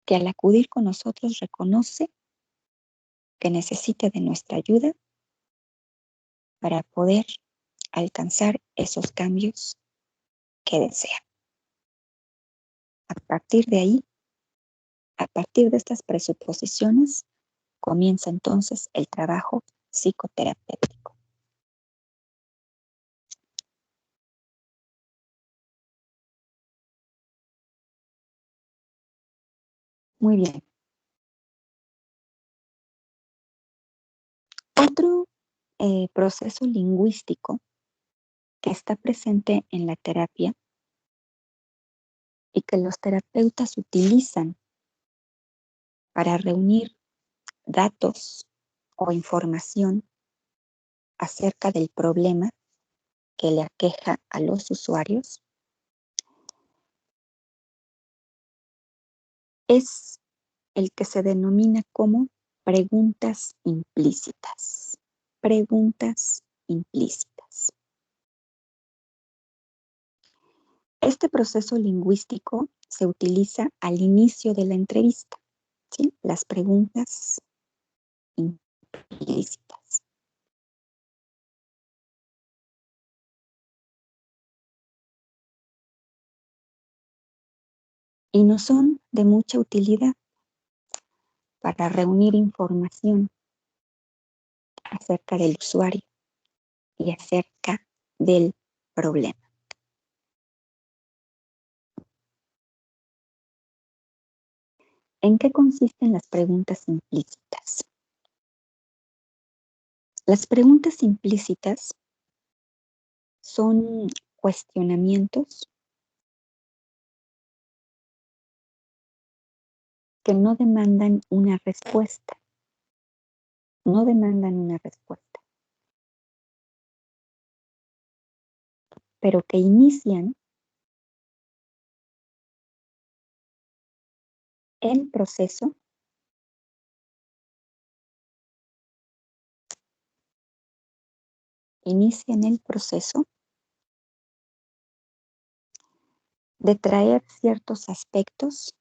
que al acudir con nosotros reconoce que necesita de nuestra ayuda para poder alcanzar esos cambios que desea. A partir de ahí, a partir de estas presuposiciones, comienza entonces el trabajo psicoterapéutico. Muy bien. Otro proceso lingüístico que está presente en la terapia y que los terapeutas utilizan para reunir datos o información acerca del problema que le aqueja a los usuarios es el que se denomina como preguntas implícitas. Preguntas implícitas. Este proceso lingüístico se utiliza al inicio de la entrevista, ¿sí? Las preguntas implícitas. Y no son de mucha utilidad para reunir información acerca del usuario y acerca del problema. ¿En qué consisten las preguntas implícitas? Las preguntas implícitas son cuestionamientos que no demandan una respuesta. No demandan una respuesta, pero que inician el proceso de traer ciertos aspectos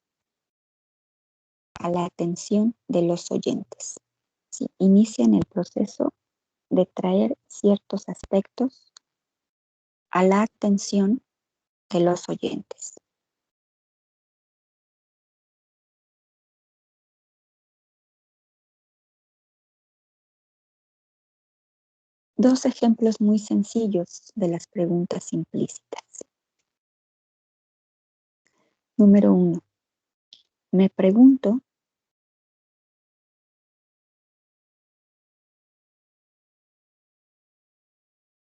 a la atención de los oyentes. Sí, inician el proceso de traer ciertos aspectos a la atención de los oyentes. Dos ejemplos muy sencillos de las preguntas implícitas. Número 1. Me pregunto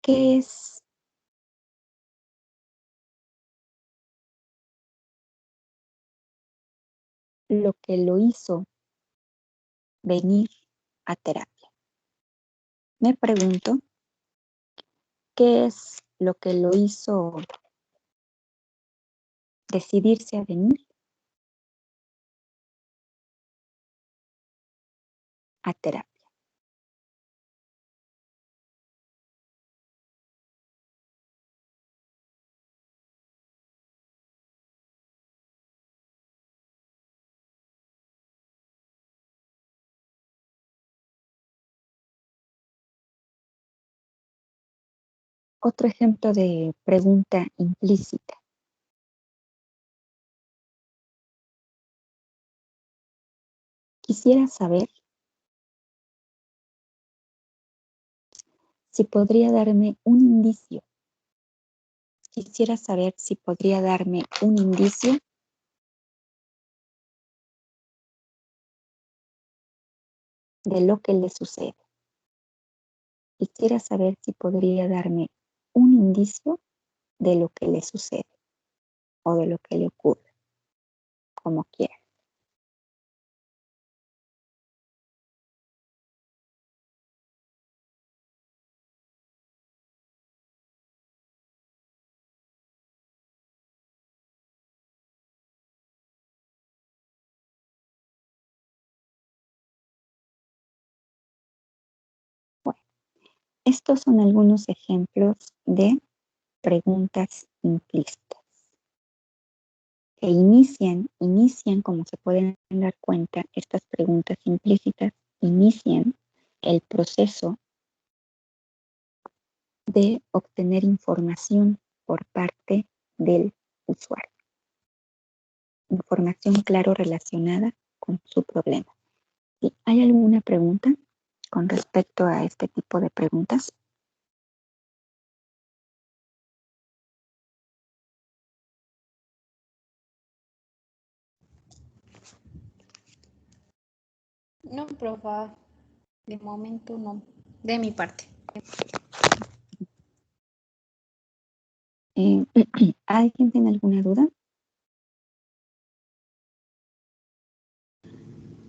¿qué es lo que lo hizo venir a terapia? Me pregunto ¿qué es lo que lo hizo decidirse a venir a terapia? Otro ejemplo de pregunta implícita. Quisiera saber si podría darme un indicio. Quisiera saber si podría darme un indicio de lo que le sucede. Quisiera saber si podría darme un indicio de lo que le sucede o de lo que le ocurre, como quiera. Bueno, estos son algunos ejemplos de preguntas implícitas que inician, como se pueden dar cuenta, estas preguntas implícitas inician el proceso de obtener información por parte del usuario. Información claro relacionada con su problema. ¿Sí? ¿Hay alguna pregunta con respecto a este tipo de preguntas? No, profa, de momento no, de mi parte. ¿Alguien tiene alguna duda?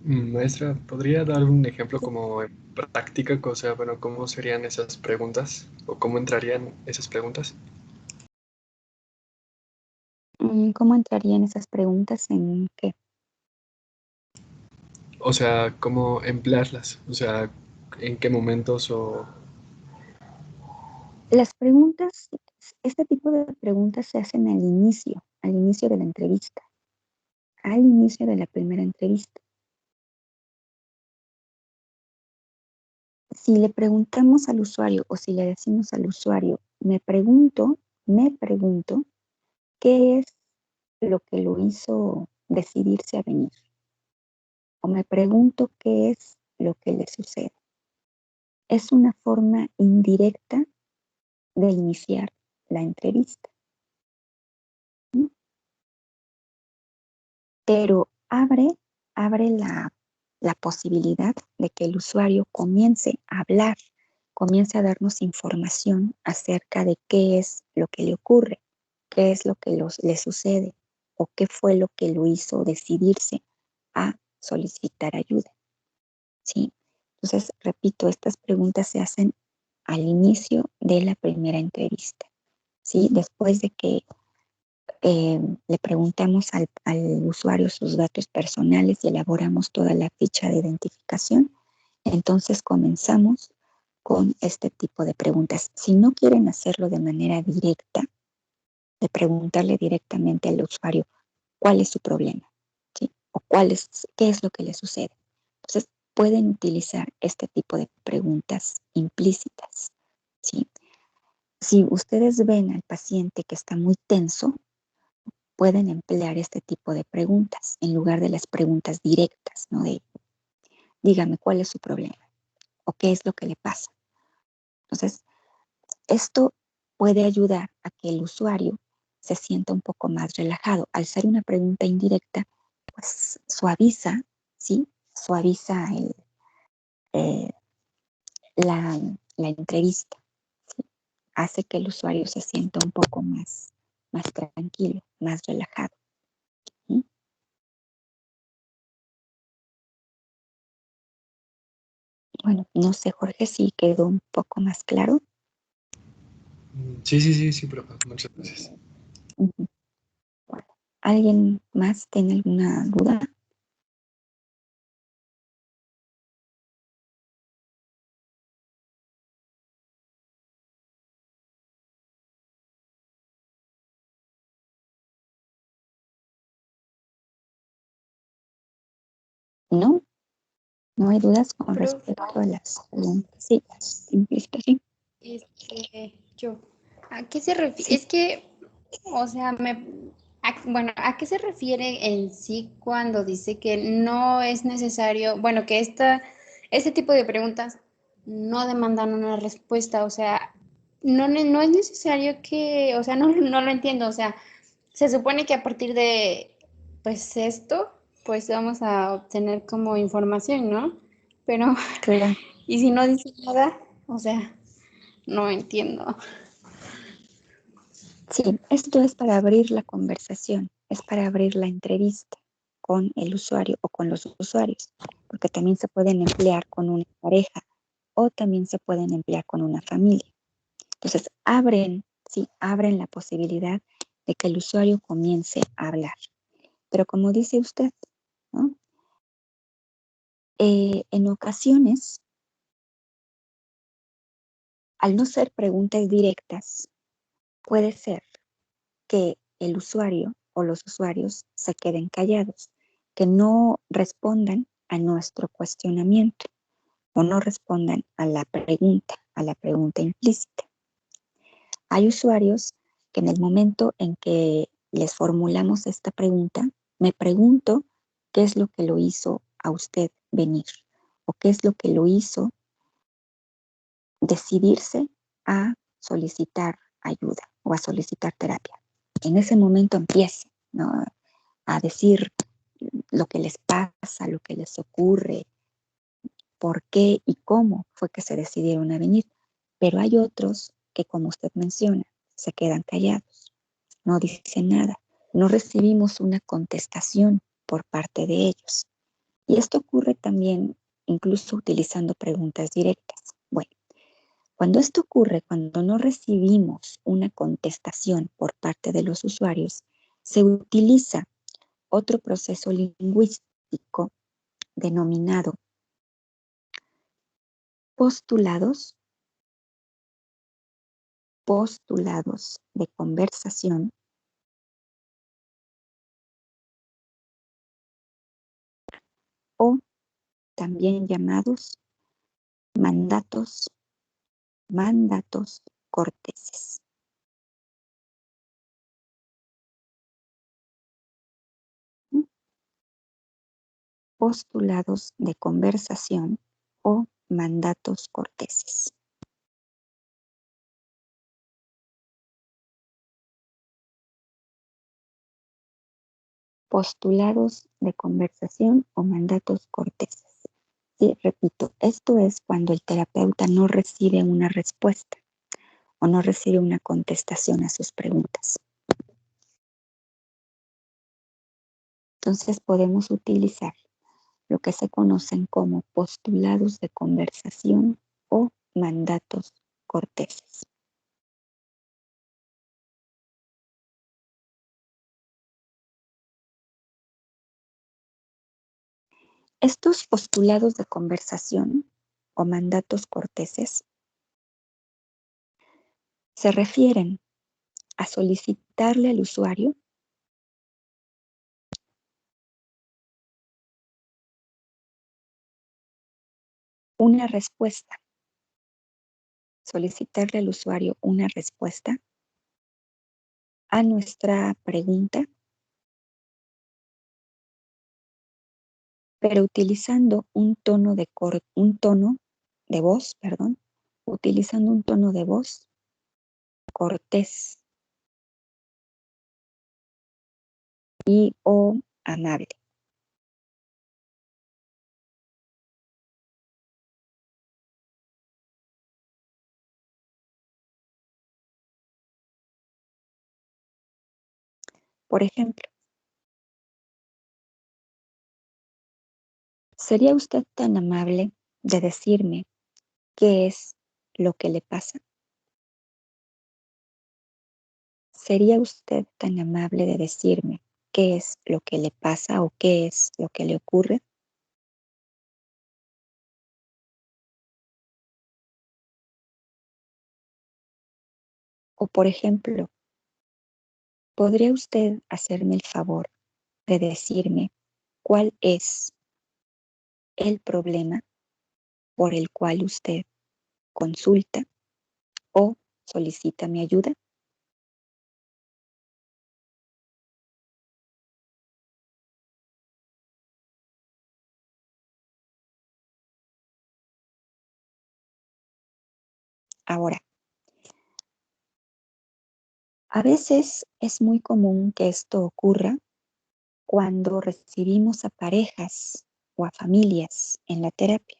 Maestra, ¿podría dar un ejemplo como en práctica? O sea, bueno, ¿cómo serían esas preguntas? ¿O cómo entrarían esas preguntas? ¿Cómo entrarían esas preguntas en qué? O sea, ¿cómo emplearlas? O sea, ¿en qué momentos o...? Las preguntas, este tipo de preguntas se hacen al inicio de la entrevista, al inicio de la primera entrevista. Si le preguntamos al usuario o si le decimos al usuario, me pregunto, ¿qué es lo que lo hizo decidirse a venir? O me pregunto, ¿qué es lo que le sucede? Es una forma indirecta de iniciar la entrevista. ¿Mm? Pero abre la posibilidad de que el usuario comience a hablar, comience a darnos información acerca de qué es lo que le ocurre, qué es lo que le sucede o qué fue lo que lo hizo decidirse a solicitar ayuda. ¿Sí? Entonces, repito, estas preguntas se hacen al inicio de la primera entrevista. ¿Sí? Después de que le preguntamos al usuario sus datos personales y elaboramos toda la ficha de identificación, entonces comenzamos con este tipo de preguntas. Si no quieren hacerlo de manera directa, de preguntarle directamente al usuario cuál es su problema, ¿sí? O qué es lo que le sucede. Entonces, pueden utilizar este tipo de preguntas implícitas, ¿sí? Si ustedes ven al paciente que está muy tenso, pueden emplear este tipo de preguntas en lugar de las preguntas directas, ¿no? De, dígame cuál es su problema o qué es lo que le pasa. Entonces, esto puede ayudar a que el usuario se sienta un poco más relajado. Al ser una pregunta indirecta, pues suaviza, ¿sí? Suaviza eh, la entrevista, ¿sí? Hace que el usuario se sienta un poco más tranquilo, más relajado. ¿Sí? Bueno, no sé, Jorge, si quedó un poco más claro. Sí, profe. Muchas gracias. Ujú. Bueno, ¿alguien más tiene alguna duda? ¿No? ¿No hay dudas con Profe, respecto a las preguntas? Sí, simplistas, sí. Yo, ¿a qué se refiere? Sí. Es que, o sea, bueno, ¿a qué se refiere en sí cuando dice que no es necesario, bueno, que este tipo de preguntas no demandan una respuesta? O sea, no es necesario que, o sea, no lo entiendo, o sea, se supone que a partir de, pues esto, pues vamos a obtener como información, ¿no? Pero, Claro. ¿y si no dice nada? O sea, no entiendo. Sí, esto es para abrir la conversación, es para abrir la entrevista con el usuario o con los usuarios, porque también se pueden emplear con una pareja o también se pueden emplear con una familia. Entonces, abren la posibilidad de que el usuario comience a hablar. Pero como dice usted, ¿no? En ocasiones, al no ser preguntas directas, puede ser que el usuario o los usuarios se queden callados, que no respondan a nuestro cuestionamiento o no respondan a la pregunta implícita. Hay usuarios que en el momento en que les formulamos esta pregunta, me pregunto qué es lo que lo hizo a usted venir o qué es lo que lo hizo decidirse a solicitar ayuda o a solicitar terapia. En ese momento empieza, ¿no? A decir lo que les pasa, lo que les ocurre, por qué y cómo fue que se decidieron a venir. Pero hay otros que, como usted menciona, se quedan callados, no dicen nada, no recibimos una contestación por parte de ellos. Y esto ocurre también incluso utilizando preguntas directas. Bueno, cuando esto ocurre, cuando no recibimos una contestación por parte de los usuarios, se utiliza otro proceso lingüístico denominado postulados, postulados de conversación o también llamados mandatos, mandatos corteses. Postulados de conversación o mandatos corteses. postulados de conversación o mandatos corteses. Sí, repito, esto es cuando el terapeuta no recibe una respuesta o no recibe una contestación a sus preguntas. Entonces podemos utilizar lo que se conocen como postulados de conversación o mandatos corteses. Estos postulados de conversación o mandatos corteses se refieren a solicitarle al usuario una respuesta, solicitarle al usuario una respuesta a nuestra pregunta, pero utilizando un tono de voz, utilizando un tono de voz cortés y o amable. Por ejemplo, ¿sería usted tan amable de decirme qué es lo que le pasa? ¿Sería usted tan amable de decirme qué es lo que le pasa o qué es lo que le ocurre? O por ejemplo, ¿podría usted hacerme el favor de decirme cuál es el problema por el cual usted consulta o solicita mi ayuda? Ahora, a veces es muy común que esto ocurra cuando recibimos a parejas o a familias en la terapia.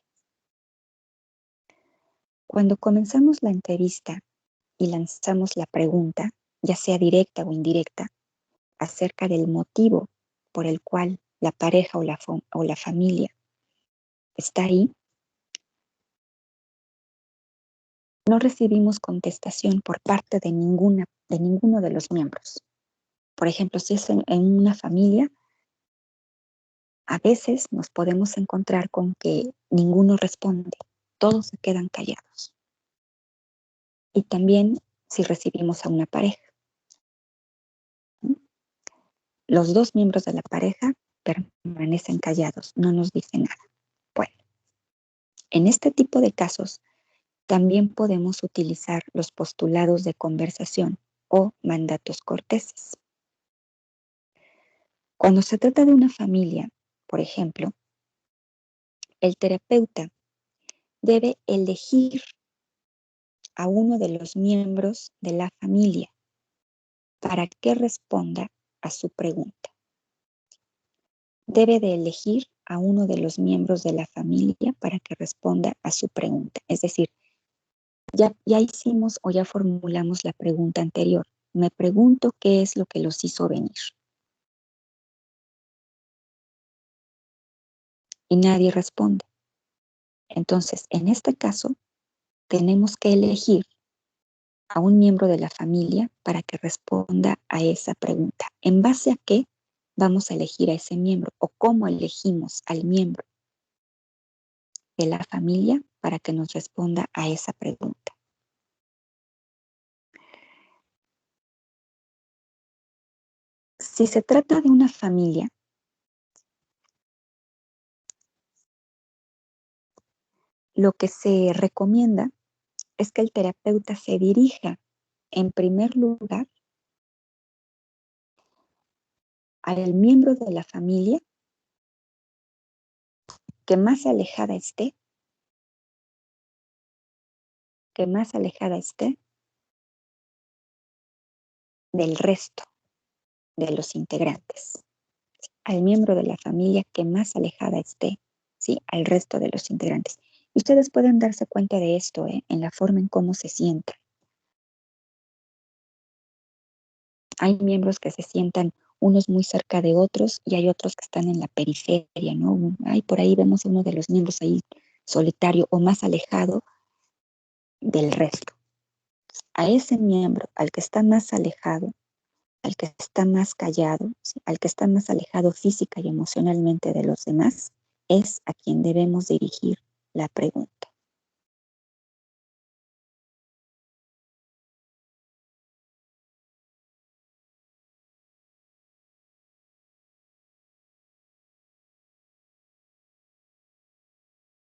Cuando comenzamos la entrevista y lanzamos la pregunta, ya sea directa o indirecta, acerca del motivo por el cual la pareja o la familia está ahí, no recibimos contestación por parte de ninguno de los miembros. Por ejemplo, si es en una familia, a veces nos podemos encontrar con que ninguno responde, todos se quedan callados. Y también si recibimos a una pareja. Los dos miembros de la pareja permanecen callados, no nos dicen nada. Bueno, en este tipo de casos también podemos utilizar los postulados de conversación o mandatos corteses. Cuando se trata de una familia, por ejemplo, el terapeuta debe elegir a uno de los miembros de la familia para que responda a su pregunta. Debe de elegir a uno de los miembros de la familia para que responda a su pregunta. Es decir, ya hicimos o ya formulamos la pregunta anterior. Me pregunto qué es lo que los hizo venir. Y nadie responde. Entonces, en este caso, tenemos que elegir a un miembro de la familia para que responda a esa pregunta. ¿En base a qué vamos a elegir a ese miembro o cómo elegimos al miembro de la familia para que nos responda a esa pregunta? Si se trata de una familia, lo que se recomienda es que el terapeuta se dirija en primer lugar al miembro de la familia que más alejada esté del resto de los integrantes, al miembro de la familia que más alejada esté, ¿sí? Al resto de los integrantes. Y ustedes pueden darse cuenta de esto, en la forma en cómo se sientan. Hay miembros que se sientan unos muy cerca de otros y hay otros que están en la periferia, ¿no? Ay, por ahí vemos uno de los miembros ahí solitario o más alejado del resto. A ese miembro, al que está más alejado, al que está más callado, ¿sí? Al que está más alejado física y emocionalmente de los demás, es a quien debemos dirigir la pregunta.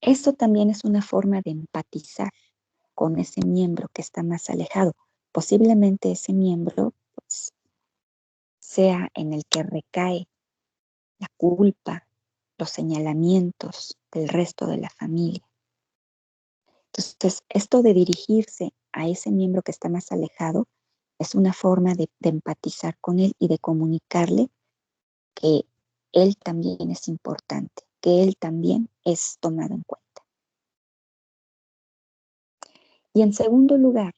Esto también es una forma de empatizar con ese miembro que está más alejado. Posiblemente ese miembro, pues, sea en el que recae la culpa, los señalamientos del resto de la familia. Entonces, esto de dirigirse a ese miembro que está más alejado es una forma de empatizar con él y de comunicarle que él también es importante, que él también es tomado en cuenta. Y en segundo lugar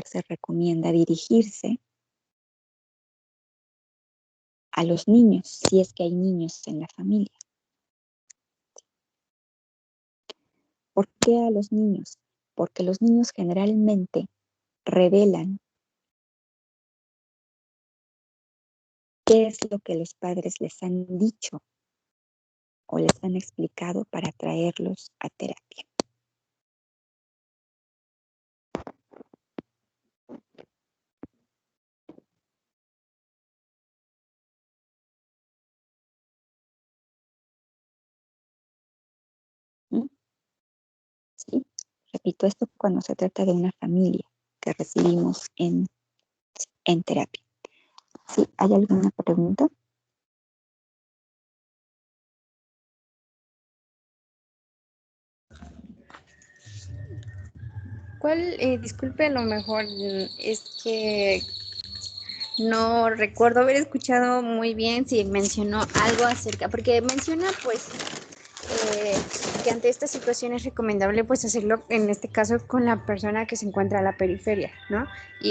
se recomienda dirigirse a los niños, si es que hay niños en la familia. ¿Por qué a los niños? Porque los niños generalmente revelan qué es lo que los padres les han dicho o les han explicado para traerlos a terapia. ¿Mm? ¿Sí? Repito, esto cuando se trata de una familia que recibimos en terapia. ¿Sí? ¿Hay alguna pregunta? ¿Cuál? Disculpe, a lo mejor es que no recuerdo haber escuchado muy bien si mencionó algo acerca, porque menciona pues que ante esta situación es recomendable pues hacerlo en este caso con la persona que se encuentra a la periferia, ¿no?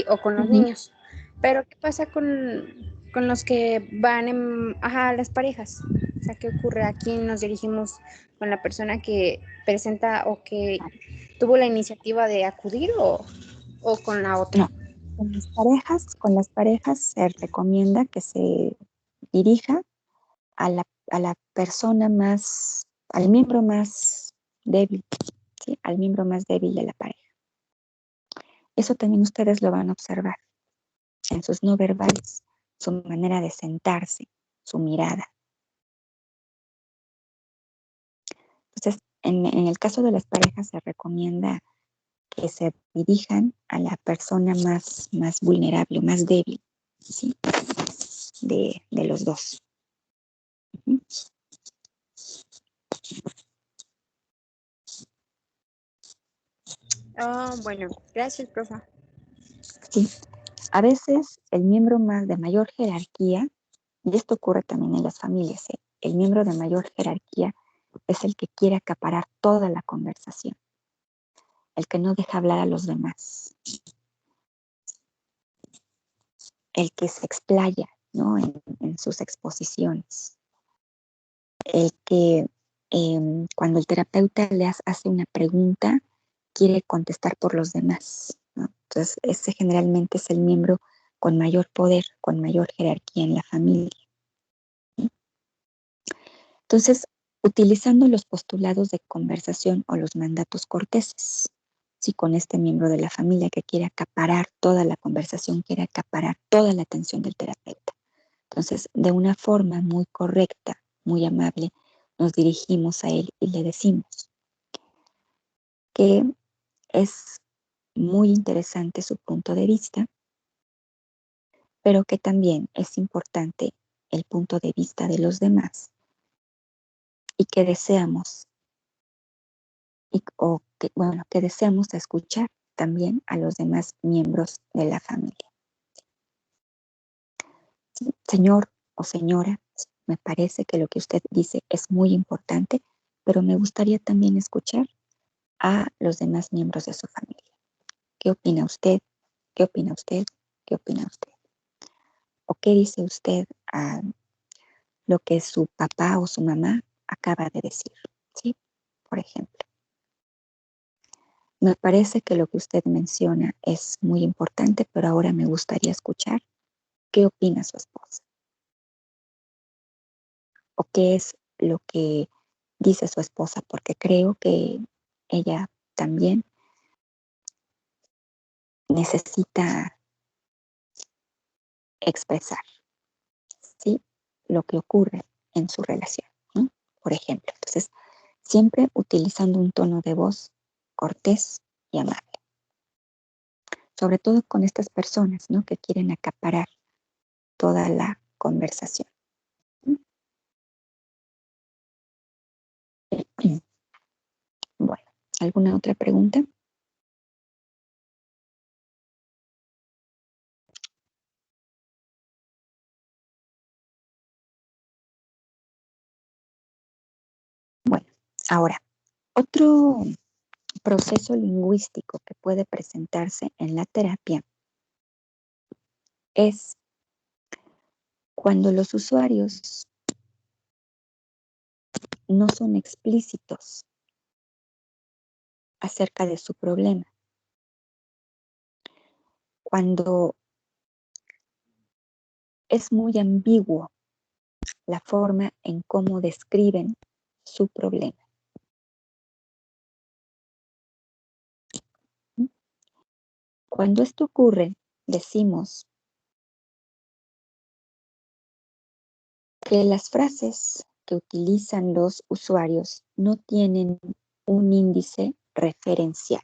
O con los niños. Pero ¿qué pasa con los que van a las parejas? O sea, ¿qué ocurre? ¿A quién nos dirigimos con la persona que presenta o que tuvo la iniciativa de acudir o con la otra? No. Con las parejas se recomienda que se dirija a la persona más, al miembro más débil, ¿sí? Al miembro más débil de la pareja. Eso también ustedes lo van a observar en sus no verbales, su manera de sentarse, su mirada. Entonces, en el caso de las parejas se recomienda que se dirijan a la persona más vulnerable, más débil, ¿sí? de los dos. Uh-huh. Bueno, gracias, profa. Sí. A veces el miembro más de mayor jerarquía, y esto ocurre también en las familias, el miembro de mayor jerarquía es el que quiere acaparar toda la conversación, el que no deja hablar a los demás, el que se explaya, ¿no? en sus exposiciones, el que cuando el terapeuta le hace una pregunta, quiere contestar por los demás, ¿no? Entonces, ese generalmente es el miembro con mayor poder, con mayor jerarquía en la familia. Entonces, utilizando los postulados de conversación o los mandatos corteses, si con este miembro de la familia que quiere acaparar toda la conversación, quiere acaparar toda la atención del terapeuta. Entonces, de una forma muy correcta, muy amable, nos dirigimos a él y le decimos que es muy interesante su punto de vista, pero que también es importante el punto de vista de los demás y que deseamos que deseamos escuchar también a los demás miembros de la familia. ¿Sí? Señor o señora, me parece que lo que usted dice es muy importante, pero me gustaría también escuchar a los demás miembros de su familia. ¿Qué opina usted? ¿Qué opina usted? ¿Qué opina usted? ¿O qué dice usted a lo que su papá o su mamá acaba de decir? ¿Sí? Por ejemplo. Me parece que lo que usted menciona es muy importante, pero ahora me gustaría escuchar qué opina su esposa. ¿O qué es lo que dice su esposa? Porque creo que ella también necesita expresar, ¿sí?, lo que ocurre en su relación, ¿no? Por ejemplo, entonces, siempre utilizando un tono de voz cortés y amable. Sobre todo con estas personas, ¿no?, que quieren acaparar toda la conversación. Bueno, ¿alguna otra pregunta? Bueno, ahora, otro proceso lingüístico que puede presentarse en la terapia es cuando los usuarios no son explícitos acerca de su problema. Cuando es muy ambiguo la forma en cómo describen su problema. Cuando esto ocurre, decimos que las frases que utilizan los usuarios no tienen un índice referencial,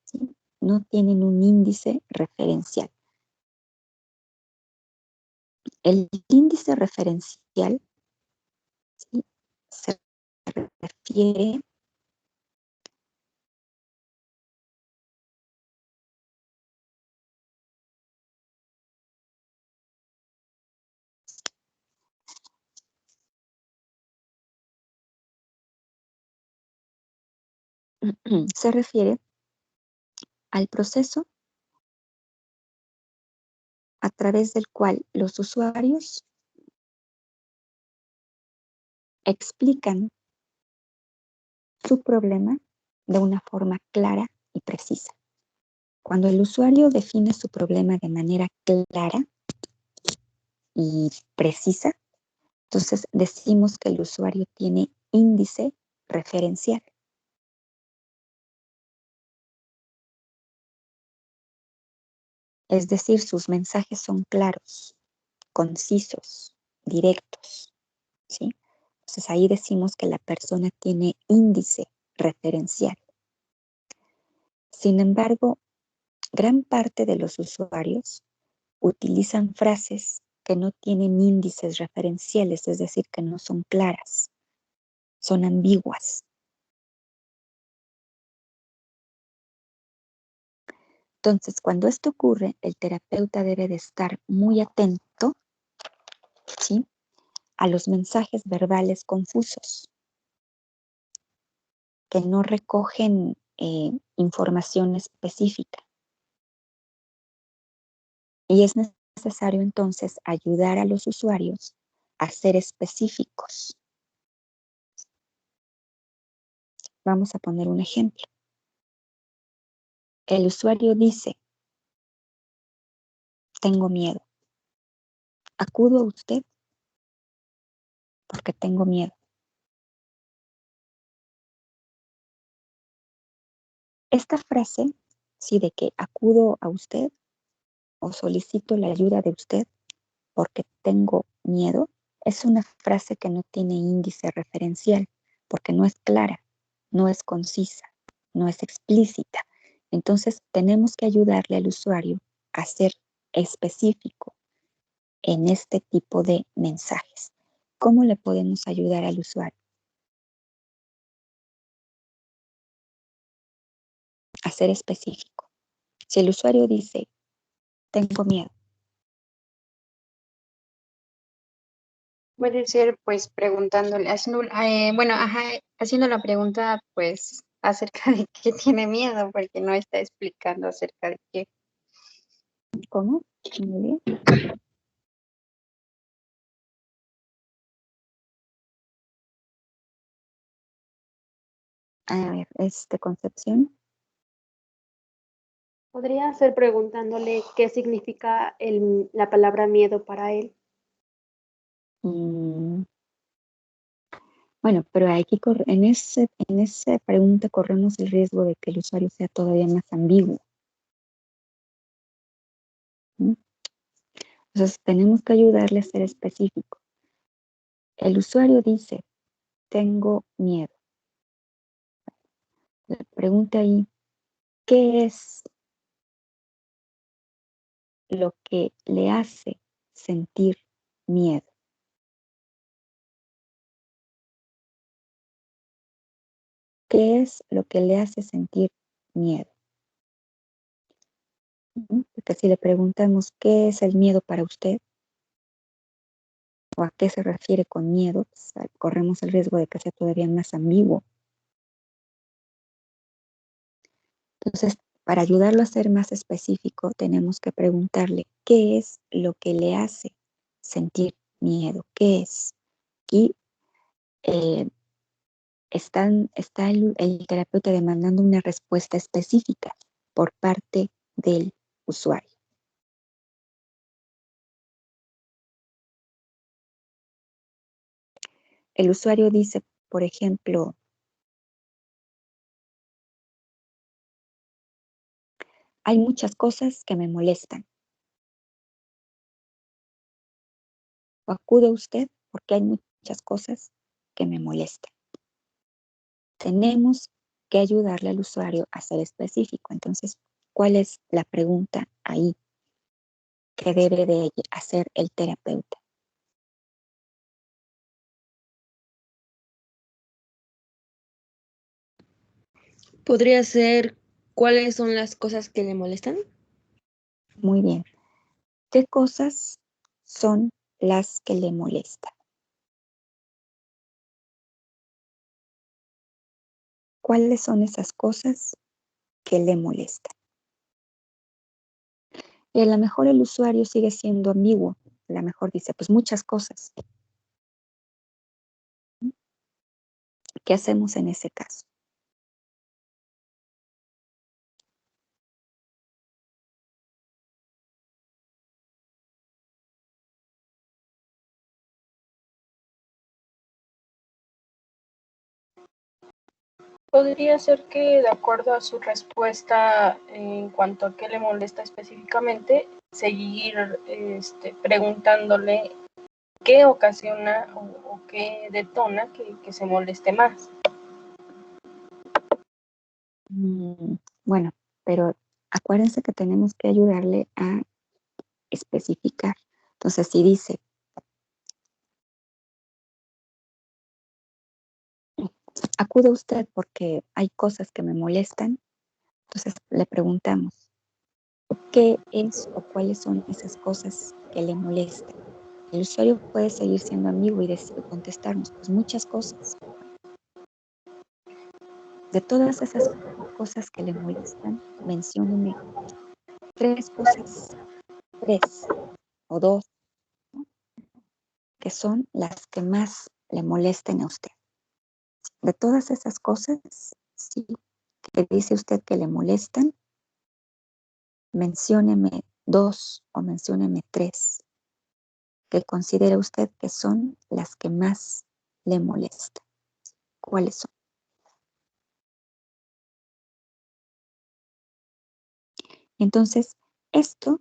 ¿sí? No tienen un índice referencial. El índice referencial, ¿sí?, se refiere se refiere al proceso a través del cual los usuarios explican su problema de una forma clara y precisa. Cuando el usuario define su problema de manera clara y precisa, entonces decimos que el usuario tiene índice referencial. Es decir, sus mensajes son claros, concisos, directos, ¿sí? Entonces ahí decimos que la persona tiene índice referencial. Sin embargo, gran parte de los usuarios utilizan frases que no tienen índices referenciales, es decir, que no son claras, son ambiguas. Entonces, cuando esto ocurre, el terapeuta debe de estar muy atento, ¿sí?, a los mensajes verbales confusos, que no recogen información específica. Y es necesario entonces ayudar a los usuarios a ser específicos. Vamos a poner un ejemplo. El usuario dice: tengo miedo. Acudo a usted porque tengo miedo. Esta frase, sí, de que acudo a usted o solicito la ayuda de usted porque tengo miedo, es una frase que no tiene índice referencial, porque no es clara, no es concisa, no es explícita. Entonces tenemos que ayudarle al usuario a ser específico en este tipo de mensajes. ¿Cómo le podemos ayudar al usuario? A ser específico. Si el usuario dice, tengo miedo, Puede ser, pues, preguntándole, haciendo la pregunta, pues, acerca de qué tiene miedo, porque no está explicando acerca de qué. ¿Cómo? Muy bien. A ver, Concepción. Podría ser preguntándole qué significa la palabra miedo para él. Bueno, pero en esa pregunta corremos el riesgo de que el usuario sea todavía más ambiguo. ¿Mm? Entonces, tenemos que ayudarle a ser específico. El usuario dice, tengo miedo. La pregunta ahí, ¿qué es lo que le hace sentir miedo? ¿Qué es lo que le hace sentir miedo? Porque si le preguntamos, ¿qué es el miedo para usted? ¿O a qué se refiere con miedo? Pues, corremos el riesgo de que sea todavía más ambiguo. Entonces, para ayudarlo a ser más específico, tenemos que preguntarle, ¿qué es lo que le hace sentir miedo? ¿Qué es? Aquí está el terapeuta demandando una respuesta específica por parte del usuario. El usuario dice, por ejemplo, hay muchas cosas que me molestan. O acude usted porque hay muchas cosas que me molestan. Tenemos que ayudarle al usuario a ser específico. Entonces, ¿cuál es la pregunta ahí que debe de hacer el terapeuta? ¿Podría ser cuáles son las cosas que le molestan? Muy bien. ¿Qué cosas son las que le molestan? ¿Cuáles son esas cosas que le molestan? Y a lo mejor el usuario sigue siendo ambiguo. A lo mejor dice, pues muchas cosas. ¿Qué hacemos en ese caso? Podría ser que de acuerdo a su respuesta en cuanto a qué le molesta específicamente, seguir preguntándole qué ocasiona o qué detona que se moleste más. Bueno, pero acuérdense que tenemos que ayudarle a especificar. Entonces, si dice, acude usted porque hay cosas que me molestan, entonces le preguntamos, ¿qué es o cuáles son esas cosas que le molestan? El usuario puede seguir siendo ambiguo y contestarnos, pues muchas cosas. De todas esas cosas que le molestan, mencióneme 3 cosas, 3 o 2, ¿no? Que son las que más le molesten a usted. De todas esas cosas, sí, que dice usted que le molestan, mencióneme 2 o mencióneme 3 que considera usted que son las que más le molestan. ¿Cuáles son? Entonces, esto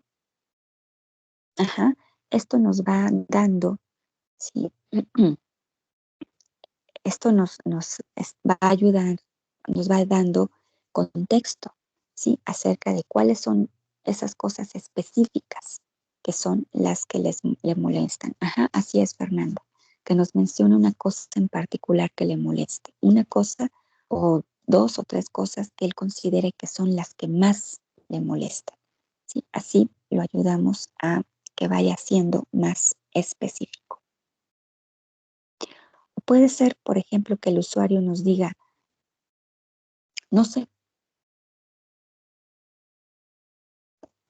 nos va dando, ¿sí? Esto nos va a ayudar, nos va dando contexto, ¿sí? Acerca de cuáles son esas cosas específicas que son las que le molestan. Así es, Fernando, que nos menciona una cosa en particular que le moleste. Una cosa o 2 o 3 cosas que él considere que son las que más le molestan, ¿sí? Así lo ayudamos a que vaya siendo más específico. puede ser, por ejemplo, que el usuario nos diga, no sé,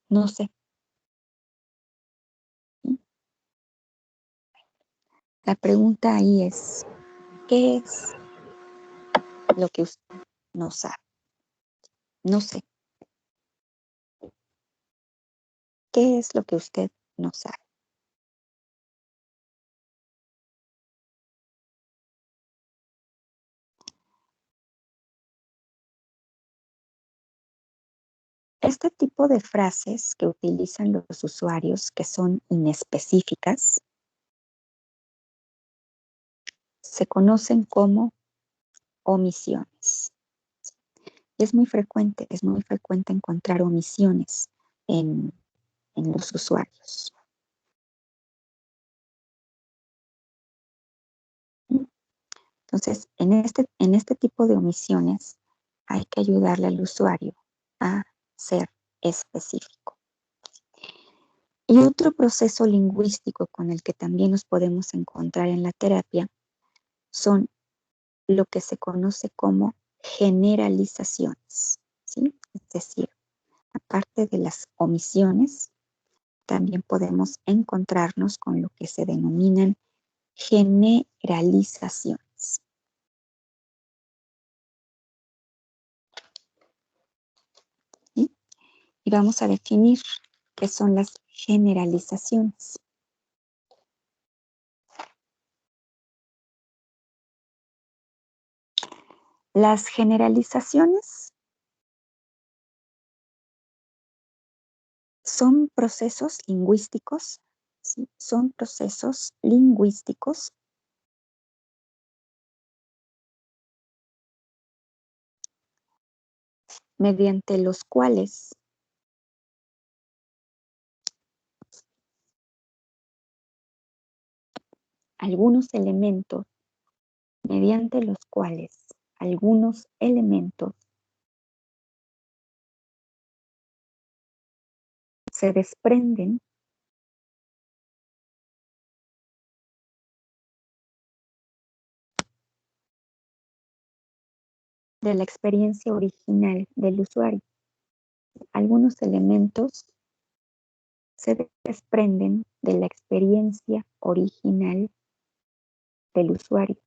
no sé. ¿Sí? La pregunta ahí es, ¿qué es lo que usted no sabe? No sé. ¿Qué es lo que usted no sabe? Este tipo de frases que utilizan los usuarios que son inespecíficas se conocen como omisiones. Es muy frecuente encontrar omisiones en los usuarios. Entonces, en este tipo de omisiones hay que ayudarle al usuario a ser específico. Y otro proceso lingüístico con el que también nos podemos encontrar en la terapia son lo que se conoce como generalizaciones, ¿sí? Es decir, aparte de las omisiones, también podemos encontrarnos con lo que se denominan generalizaciones. ¿Sí? Y vamos a definir qué son las generalizaciones. Las generalizaciones son procesos lingüísticos, ¿sí? Son procesos lingüísticos mediante los cuales algunos elementos se desprenden de la experiencia original del usuario. Algunos elementos se desprenden de la experiencia original del usuario.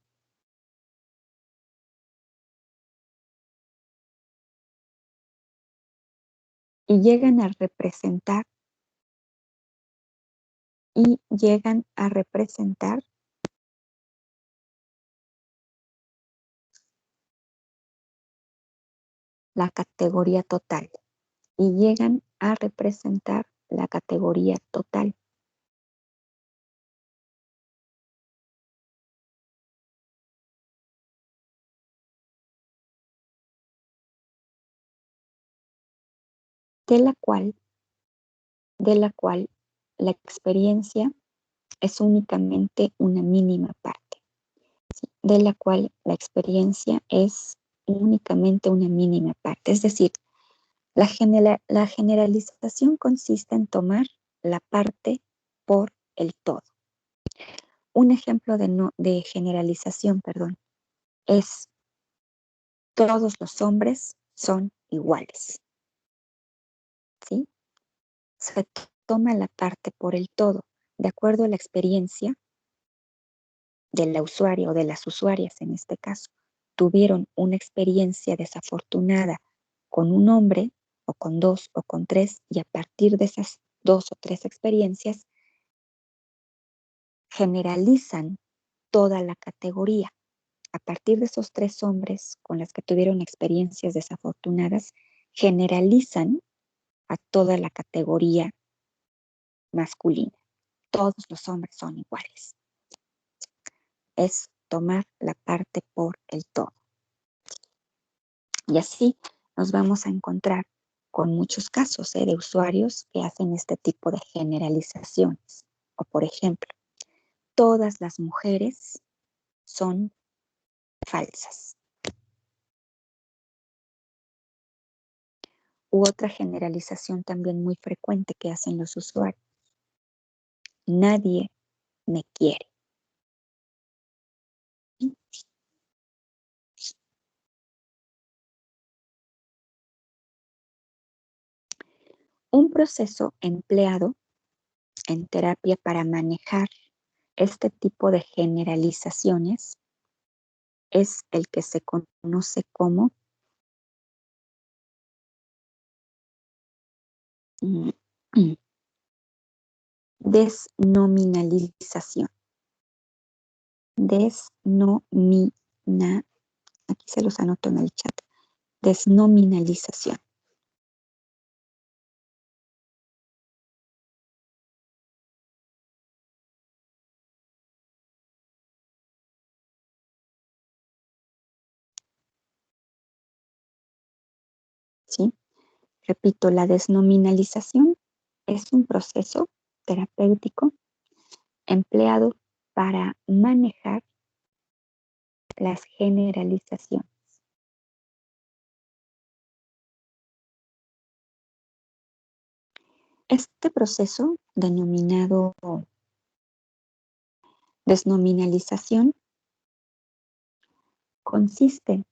Y llegan a representar la categoría total. Y llegan a representar la categoría total. De la cual la experiencia es únicamente una mínima parte, ¿sí? De la cual la experiencia es únicamente una mínima parte. Es decir, la generalización consiste en tomar la parte por el todo. Un ejemplo de generalización, es todos los hombres son iguales, ¿sí? Se toma la parte por el todo, de acuerdo a la experiencia de la usuaria o de las usuarias en este caso. Tuvieron una experiencia desafortunada con un hombre, o con dos, o con tres, y a partir de esas 2 o 3 experiencias, generalizan toda la categoría. A partir de esos 3 hombres con los que tuvieron experiencias desafortunadas, generalizan a toda la categoría masculina. Todos los hombres son iguales. Es tomar la parte por el todo. Y así nos vamos a encontrar con muchos casos de usuarios que hacen este tipo de generalizaciones. O por ejemplo, todas las mujeres son falsas. U otra generalización también muy frecuente que hacen los usuarios. Nadie me quiere. Un proceso empleado en terapia para manejar este tipo de generalizaciones es el que se conoce como desnominalización. Aquí se los anoto en el chat. Desnominalización. ¿Sí? Repito, la desnominalización es un proceso terapéutico empleado para manejar las generalizaciones. Este proceso, denominado desnominalización, consiste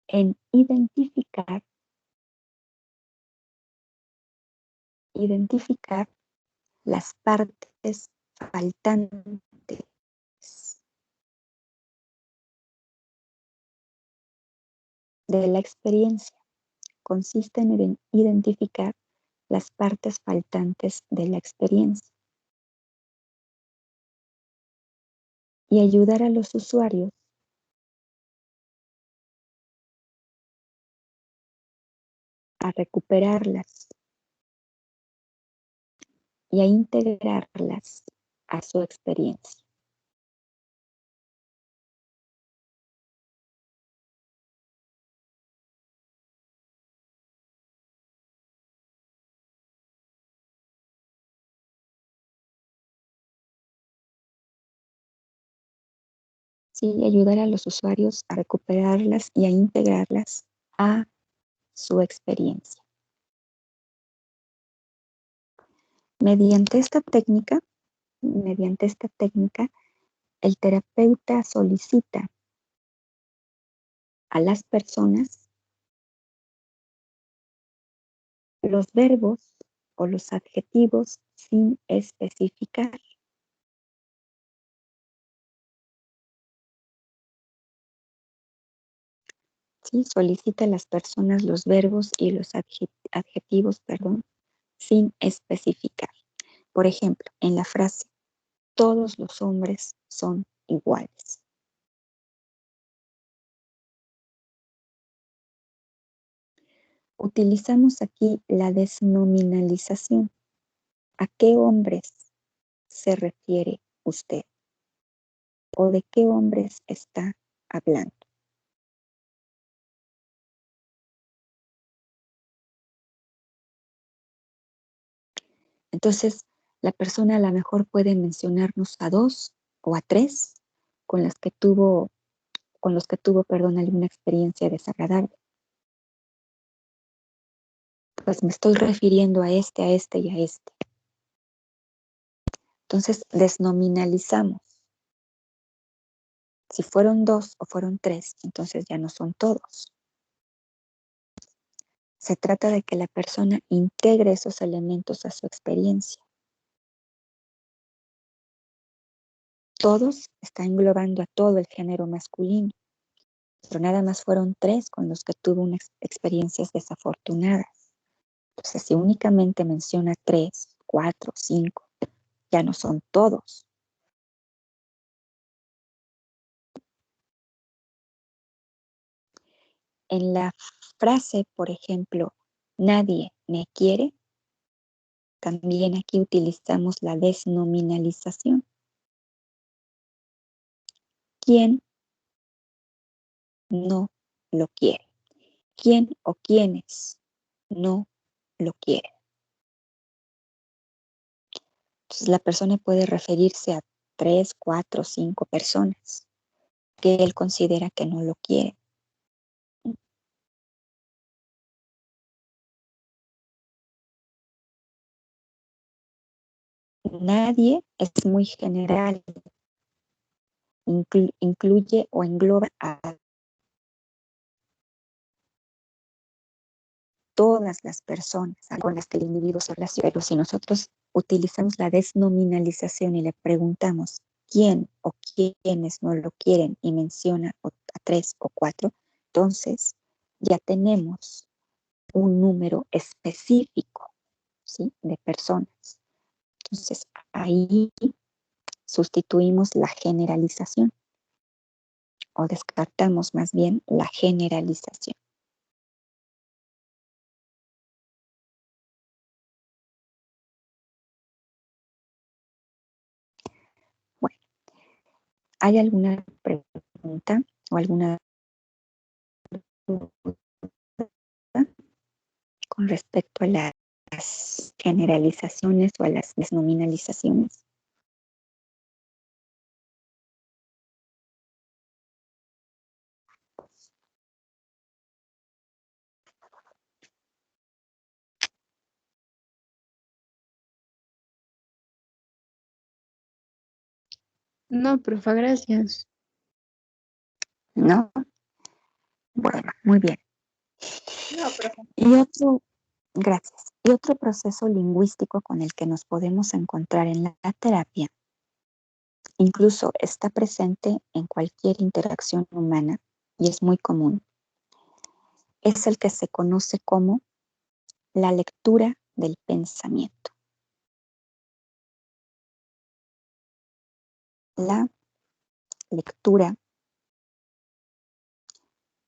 en identificar las partes faltantes de la experiencia. Consiste en identificar las partes faltantes de la experiencia y ayudar a los usuarios a recuperarlas y a integrarlas a su experiencia. Sí, ayudar a los usuarios a recuperarlas y a integrarlas a su experiencia. Mediante esta técnica, el terapeuta solicita a las personas los verbos o los adjetivos sin especificar. Sí, solicita a las personas los verbos y los adjetivos, sin especificar. Por ejemplo, en la frase, todos los hombres son iguales. Utilizamos aquí la desnominalización. ¿A qué hombres se refiere usted? ¿O de qué hombres está hablando? Entonces, la persona a lo mejor puede mencionarnos a 2 o a 3 con los que tuvo, alguna experiencia desagradable. Pues me estoy refiriendo a este y a este. Entonces, desnominalizamos. Si fueron 2 o fueron 3, entonces ya no son todos. Se trata de que la persona integre esos elementos a su experiencia. Todos está englobando a todo el género masculino, pero nada más fueron 3 con los que tuvo unas experiencias desafortunadas. Entonces, si únicamente menciona 3, 4, 5, ya no son todos. En la frase, por ejemplo, nadie me quiere, también aquí utilizamos la desnominalización. ¿Quién no lo quiere? ¿Quién o quiénes no lo quieren? Entonces la persona puede referirse a 3, 4, 5 personas que él considera que no lo quieren. Nadie es muy general, incluye o engloba a todas las personas con las que el individuo se relaciona. Pero si nosotros utilizamos la desnominalización y le preguntamos quién o quiénes no lo quieren y menciona a 3 o 4, entonces ya tenemos un número específico, ¿sí?, de personas. Entonces ahí sustituimos la generalización o descartamos más bien la generalización. Bueno, ¿hay alguna pregunta o alguna duda con respecto a las generalizaciones o a las desnominalizaciones? No, profa, gracias. ¿No? Bueno, muy bien. No, profe. Gracias. Y otro proceso lingüístico con el que nos podemos encontrar en la terapia, incluso está presente en cualquier interacción humana y es muy común, es el que se conoce como la lectura del pensamiento. La lectura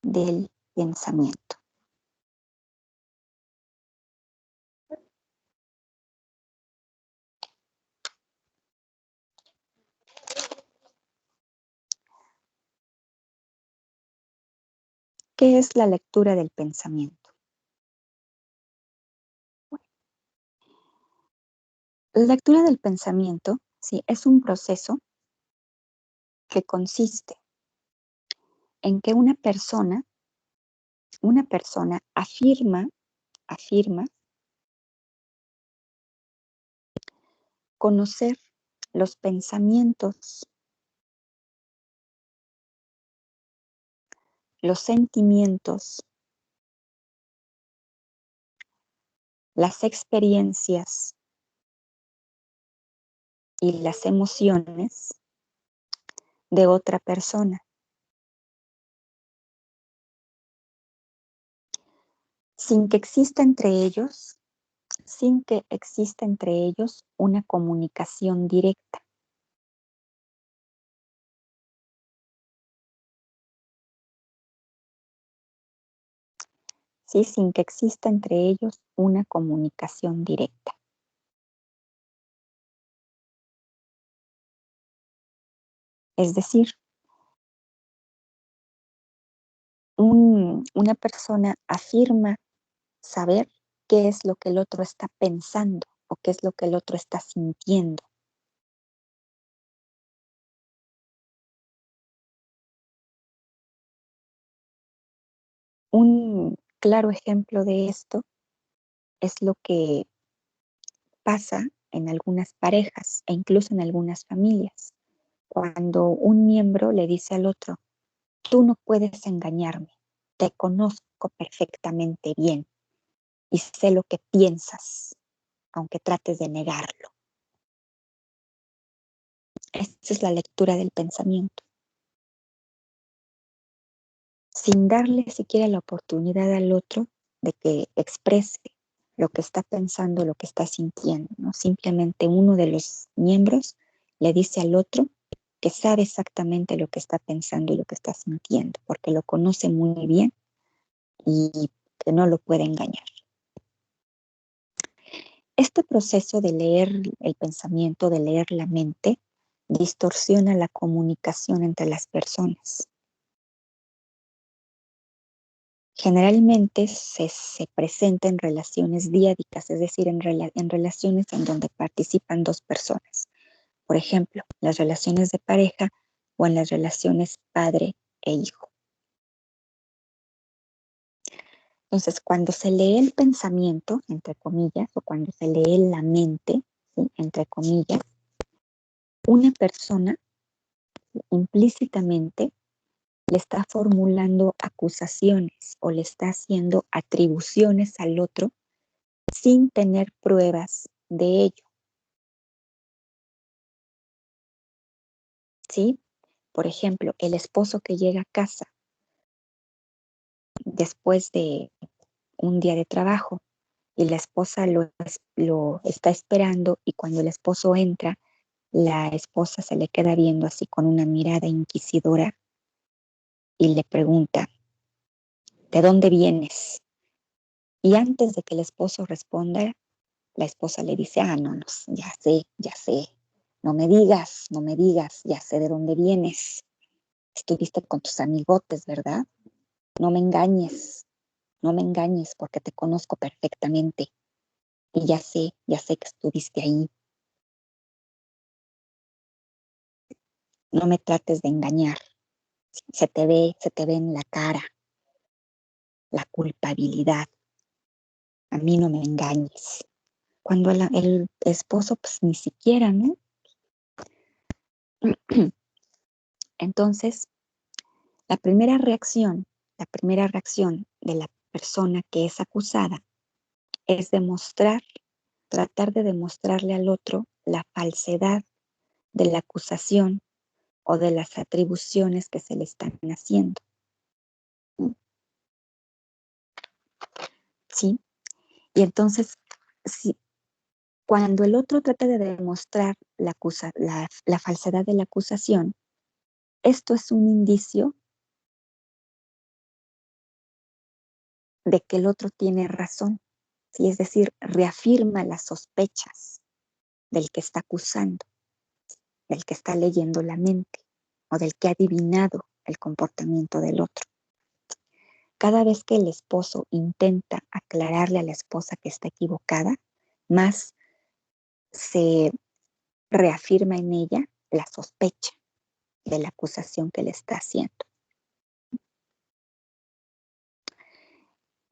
del pensamiento. ¿Qué es la lectura del pensamiento? La lectura del pensamiento, sí, es un proceso que consiste en que una persona afirma conocer los pensamientos, los sentimientos, las experiencias y las emociones de otra persona, sin que exista entre ellos una comunicación directa. ¿Sí? Sin que exista entre ellos una comunicación directa. Es decir, una persona afirma saber qué es lo que el otro está pensando o qué es lo que el otro está sintiendo. Un claro ejemplo de esto es lo que pasa en algunas parejas e incluso en algunas familias, cuando un miembro le dice al otro: tú no puedes engañarme, te conozco perfectamente bien y sé lo que piensas, aunque trates de negarlo. Esa es la lectura del pensamiento. Sin darle siquiera la oportunidad al otro de que exprese lo que está pensando, lo que está sintiendo, ¿no? Simplemente uno de los miembros le dice al otro que sabe exactamente lo que está pensando y lo que está sintiendo, porque lo conoce muy bien y que no lo puede engañar. Este proceso de leer el pensamiento, de leer la mente, distorsiona la comunicación entre las personas. Generalmente se presenta en relaciones diádicas, es decir, en relaciones en donde participan dos personas. Por ejemplo, las relaciones de pareja o en las relaciones padre e hijo. Entonces, cuando se lee el pensamiento, entre comillas, o cuando se lee la mente, ¿sí?, entre comillas, una persona implícitamente le está formulando acusaciones o le está haciendo atribuciones al otro sin tener pruebas de ello. ¿Sí? Por ejemplo, el esposo que llega a casa después de un día de trabajo y la esposa lo está esperando, y cuando el esposo entra, la esposa se le queda viendo así con una mirada inquisidora y le pregunta, ¿de dónde vienes? Y antes de que el esposo responda, la esposa le dice, no, no, ya sé, no me digas, ya sé de dónde vienes. Estuviste con tus amigotes, ¿verdad? No me engañes porque te conozco perfectamente y ya sé que estuviste ahí. No me trates de engañar. Se te ve en la cara la culpabilidad. A mí no me engañes. Cuando el esposo, pues ni siquiera, ¿no? Entonces, la primera reacción de la persona que es acusada es tratar de demostrarle al otro la falsedad de la acusación o de las atribuciones que se le están haciendo. ¿Sí? Y entonces, cuando el otro trata de demostrar la falsedad de la acusación, esto es un indicio de que el otro tiene razón, ¿sí? Es decir, reafirma las sospechas del que está acusando, del que está leyendo la mente o del que ha adivinado el comportamiento del otro. Cada vez que el esposo intenta aclararle a la esposa que está equivocada, más se reafirma en ella la sospecha de la acusación que le está haciendo.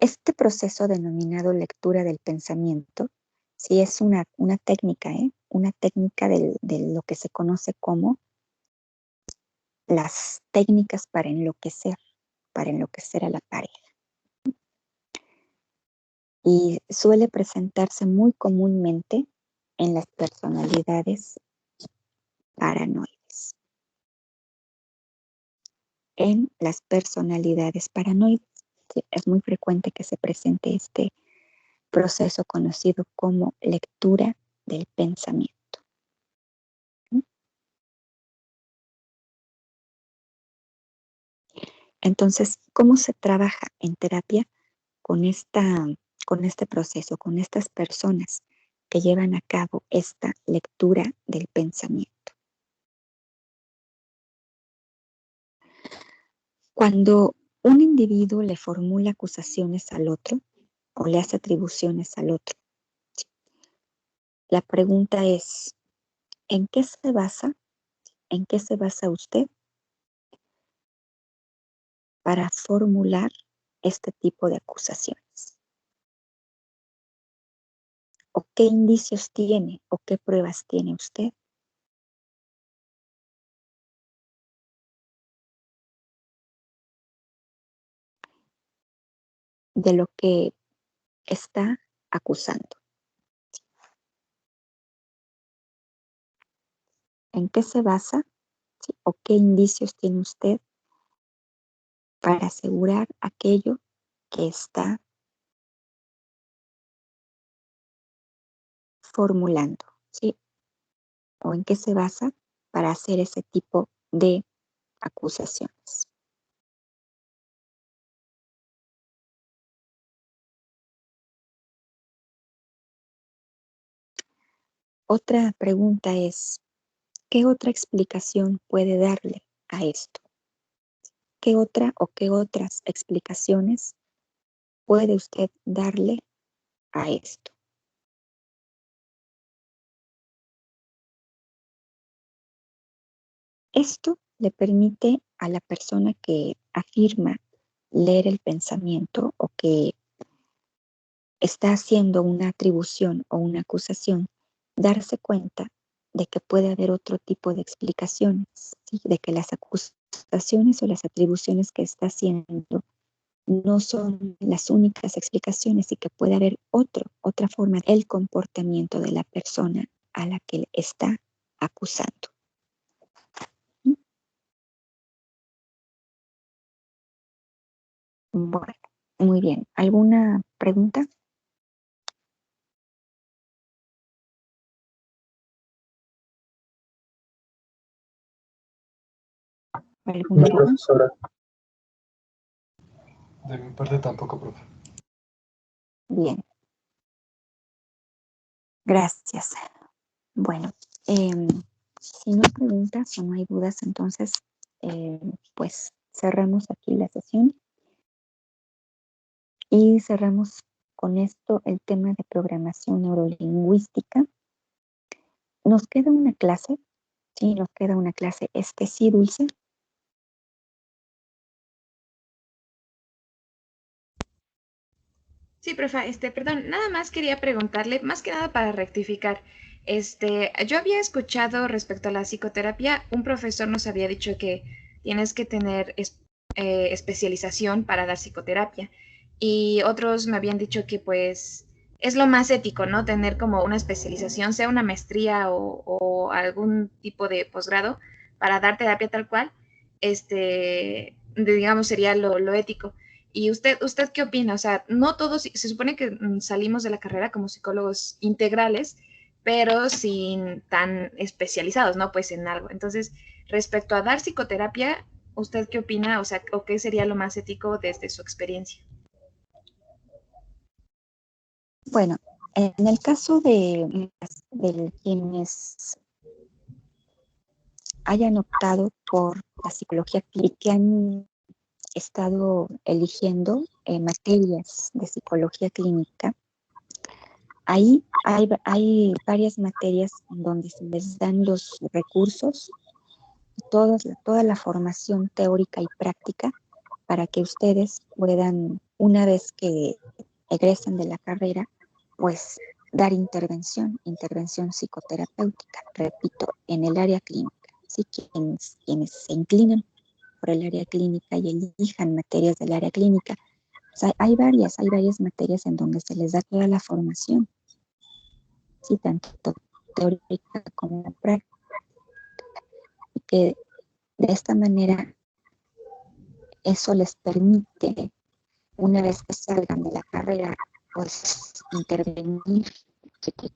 Este proceso denominado lectura del pensamiento, sí es una técnica, una técnica de lo que se conoce como las técnicas para enloquecer a la pareja. Y suele presentarse muy comúnmente en las personalidades paranoides. En las personalidades paranoides, sí, es muy frecuente que se presente este proceso conocido como lectura del pensamiento. Entonces, ¿cómo se trabaja en terapia con este proceso, con estas personas que llevan a cabo esta lectura del pensamiento? Cuando un individuo le formula acusaciones al otro o le hace atribuciones al otro, la pregunta es, ¿en qué se basa? ¿En qué se basa usted para formular este tipo de acusaciones? ¿O qué indicios tiene o qué pruebas tiene usted? De lo que está acusando. ¿En qué se basa? ¿Sí? ¿O qué indicios tiene usted para asegurar aquello que está formulando? ¿Sí? ¿O en qué se basa para hacer ese tipo de acusaciones? Otra pregunta es, ¿qué otra explicación puede darle a esto? ¿Qué otra o qué otras explicaciones puede usted darle a esto? Esto le permite a la persona que afirma leer el pensamiento o que está haciendo una atribución o una acusación, darse cuenta de que puede haber otro tipo de explicaciones, ¿sí? De que las acusaciones acusaciones o las atribuciones que está haciendo no son las únicas explicaciones y que puede haber otra forma, el comportamiento de la persona a la que está acusando. Bueno, muy bien. ¿Alguna pregunta? ¿Alguna duda? Profesora. De mi parte tampoco, profe. Bien. Gracias. Bueno, si no hay preguntas o no hay dudas, entonces, pues cerramos aquí la sesión y cerramos con esto el tema de programación neurolingüística. Nos queda una clase, sí, nos queda una clase, sí, Dulce. Sí, profe, perdón, nada más quería preguntarle, más que nada para rectificar. Yo había escuchado respecto a la psicoterapia, un profesor nos había dicho que tienes que tener especialización para dar psicoterapia y otros me habían dicho que pues es lo más ético, ¿no? Tener como una especialización, sea una maestría o algún tipo de posgrado para dar terapia tal cual, digamos, sería lo ético. ¿Y usted qué opina? O sea, no todos, se supone que salimos de la carrera como psicólogos integrales, pero sin tan especializados, ¿no? Pues en algo. Entonces, respecto a dar psicoterapia, ¿usted qué opina? O sea, ¿o qué sería lo más ético desde su experiencia? Bueno, en el caso de quienes hayan optado por la psicología clínica, que han estado eligiendo materias de psicología clínica, ahí hay varias materias donde se les dan los recursos, toda la formación teórica y práctica para que ustedes puedan, una vez que egresen de la carrera, pues dar intervención psicoterapéutica, repito, en el área clínica. ¿Sí? Quienes se inclinan por el área clínica y elijan materias del área clínica, pues hay varias materias en donde se les da toda la formación, ¿sí? Tanto teórica como práctica, y que de esta manera eso les permite, una vez que salgan de la carrera, pues intervenir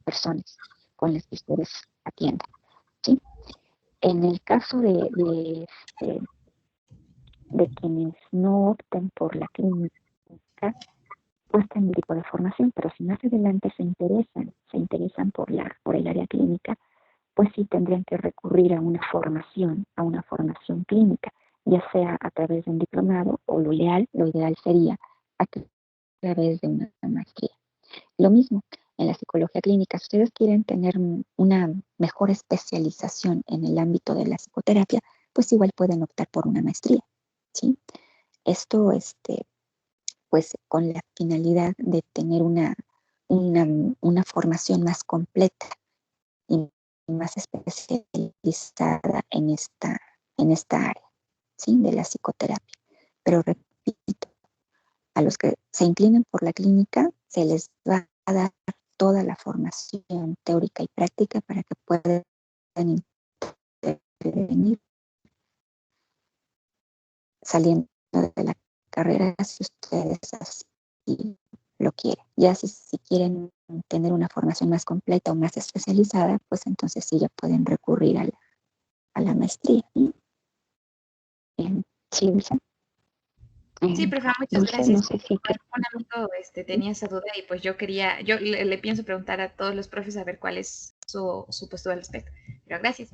personas con las que ustedes atiendan, ¿sí? En el caso de quienes no opten por la clínica, pues tienen tipo de formación, pero si más adelante se interesan por el área clínica, pues sí tendrían que recurrir a una formación clínica, ya sea a través de un diplomado o lo ideal sería a través de una maestría. Lo mismo en la psicología clínica, si ustedes quieren tener una mejor especialización en el ámbito de la psicoterapia, pues igual pueden optar por una maestría, ¿sí? Esto, pues con la finalidad de tener una formación más completa y más especializada en esta área, ¿sí? De la psicoterapia. Pero repito, a los que se inclinen por la clínica se les va a dar toda la formación teórica y práctica para que puedan intervenir saliendo de la carrera si ustedes así lo quieren. Ya si quieren tener una formación más completa o más especializada, pues entonces sí ya pueden recurrir a la maestría. Sí, Dulce. Sí, profe, muchas Dulce, gracias. no sé si Un amigo tenía esa duda y pues yo le pienso preguntar a todos los profes a ver cuál es su postura al respecto. Pero gracias.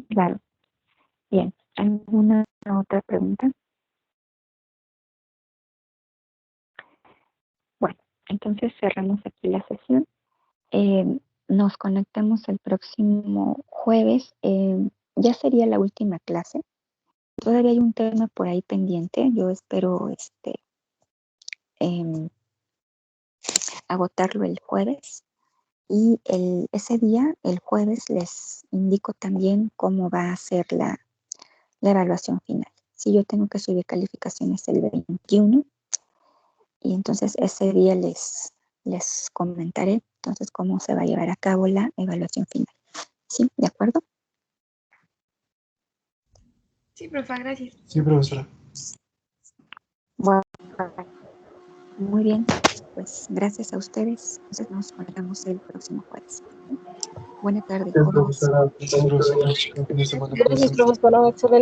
Claro. Bien. ¿Alguna otra pregunta? Bueno, entonces cerramos aquí la sesión. Nos conectamos el próximo jueves. Ya sería la última clase. Todavía hay un tema por ahí pendiente. Yo espero agotarlo el jueves. Y ese día, el jueves, les indico también cómo va a ser la evaluación final. Si yo tengo que subir calificaciones el 21, y entonces ese día les comentaré entonces cómo se va a llevar a cabo la evaluación final. ¿Sí? ¿De acuerdo? Sí, profe, gracias. Sí, profesora. Bueno, muy bien. Pues gracias a ustedes. Entonces nos encontramos el próximo jueves. Buena tarde, jóvenes. Profesora. Fin de semana, Gracias, profesora. profesora. Excelente.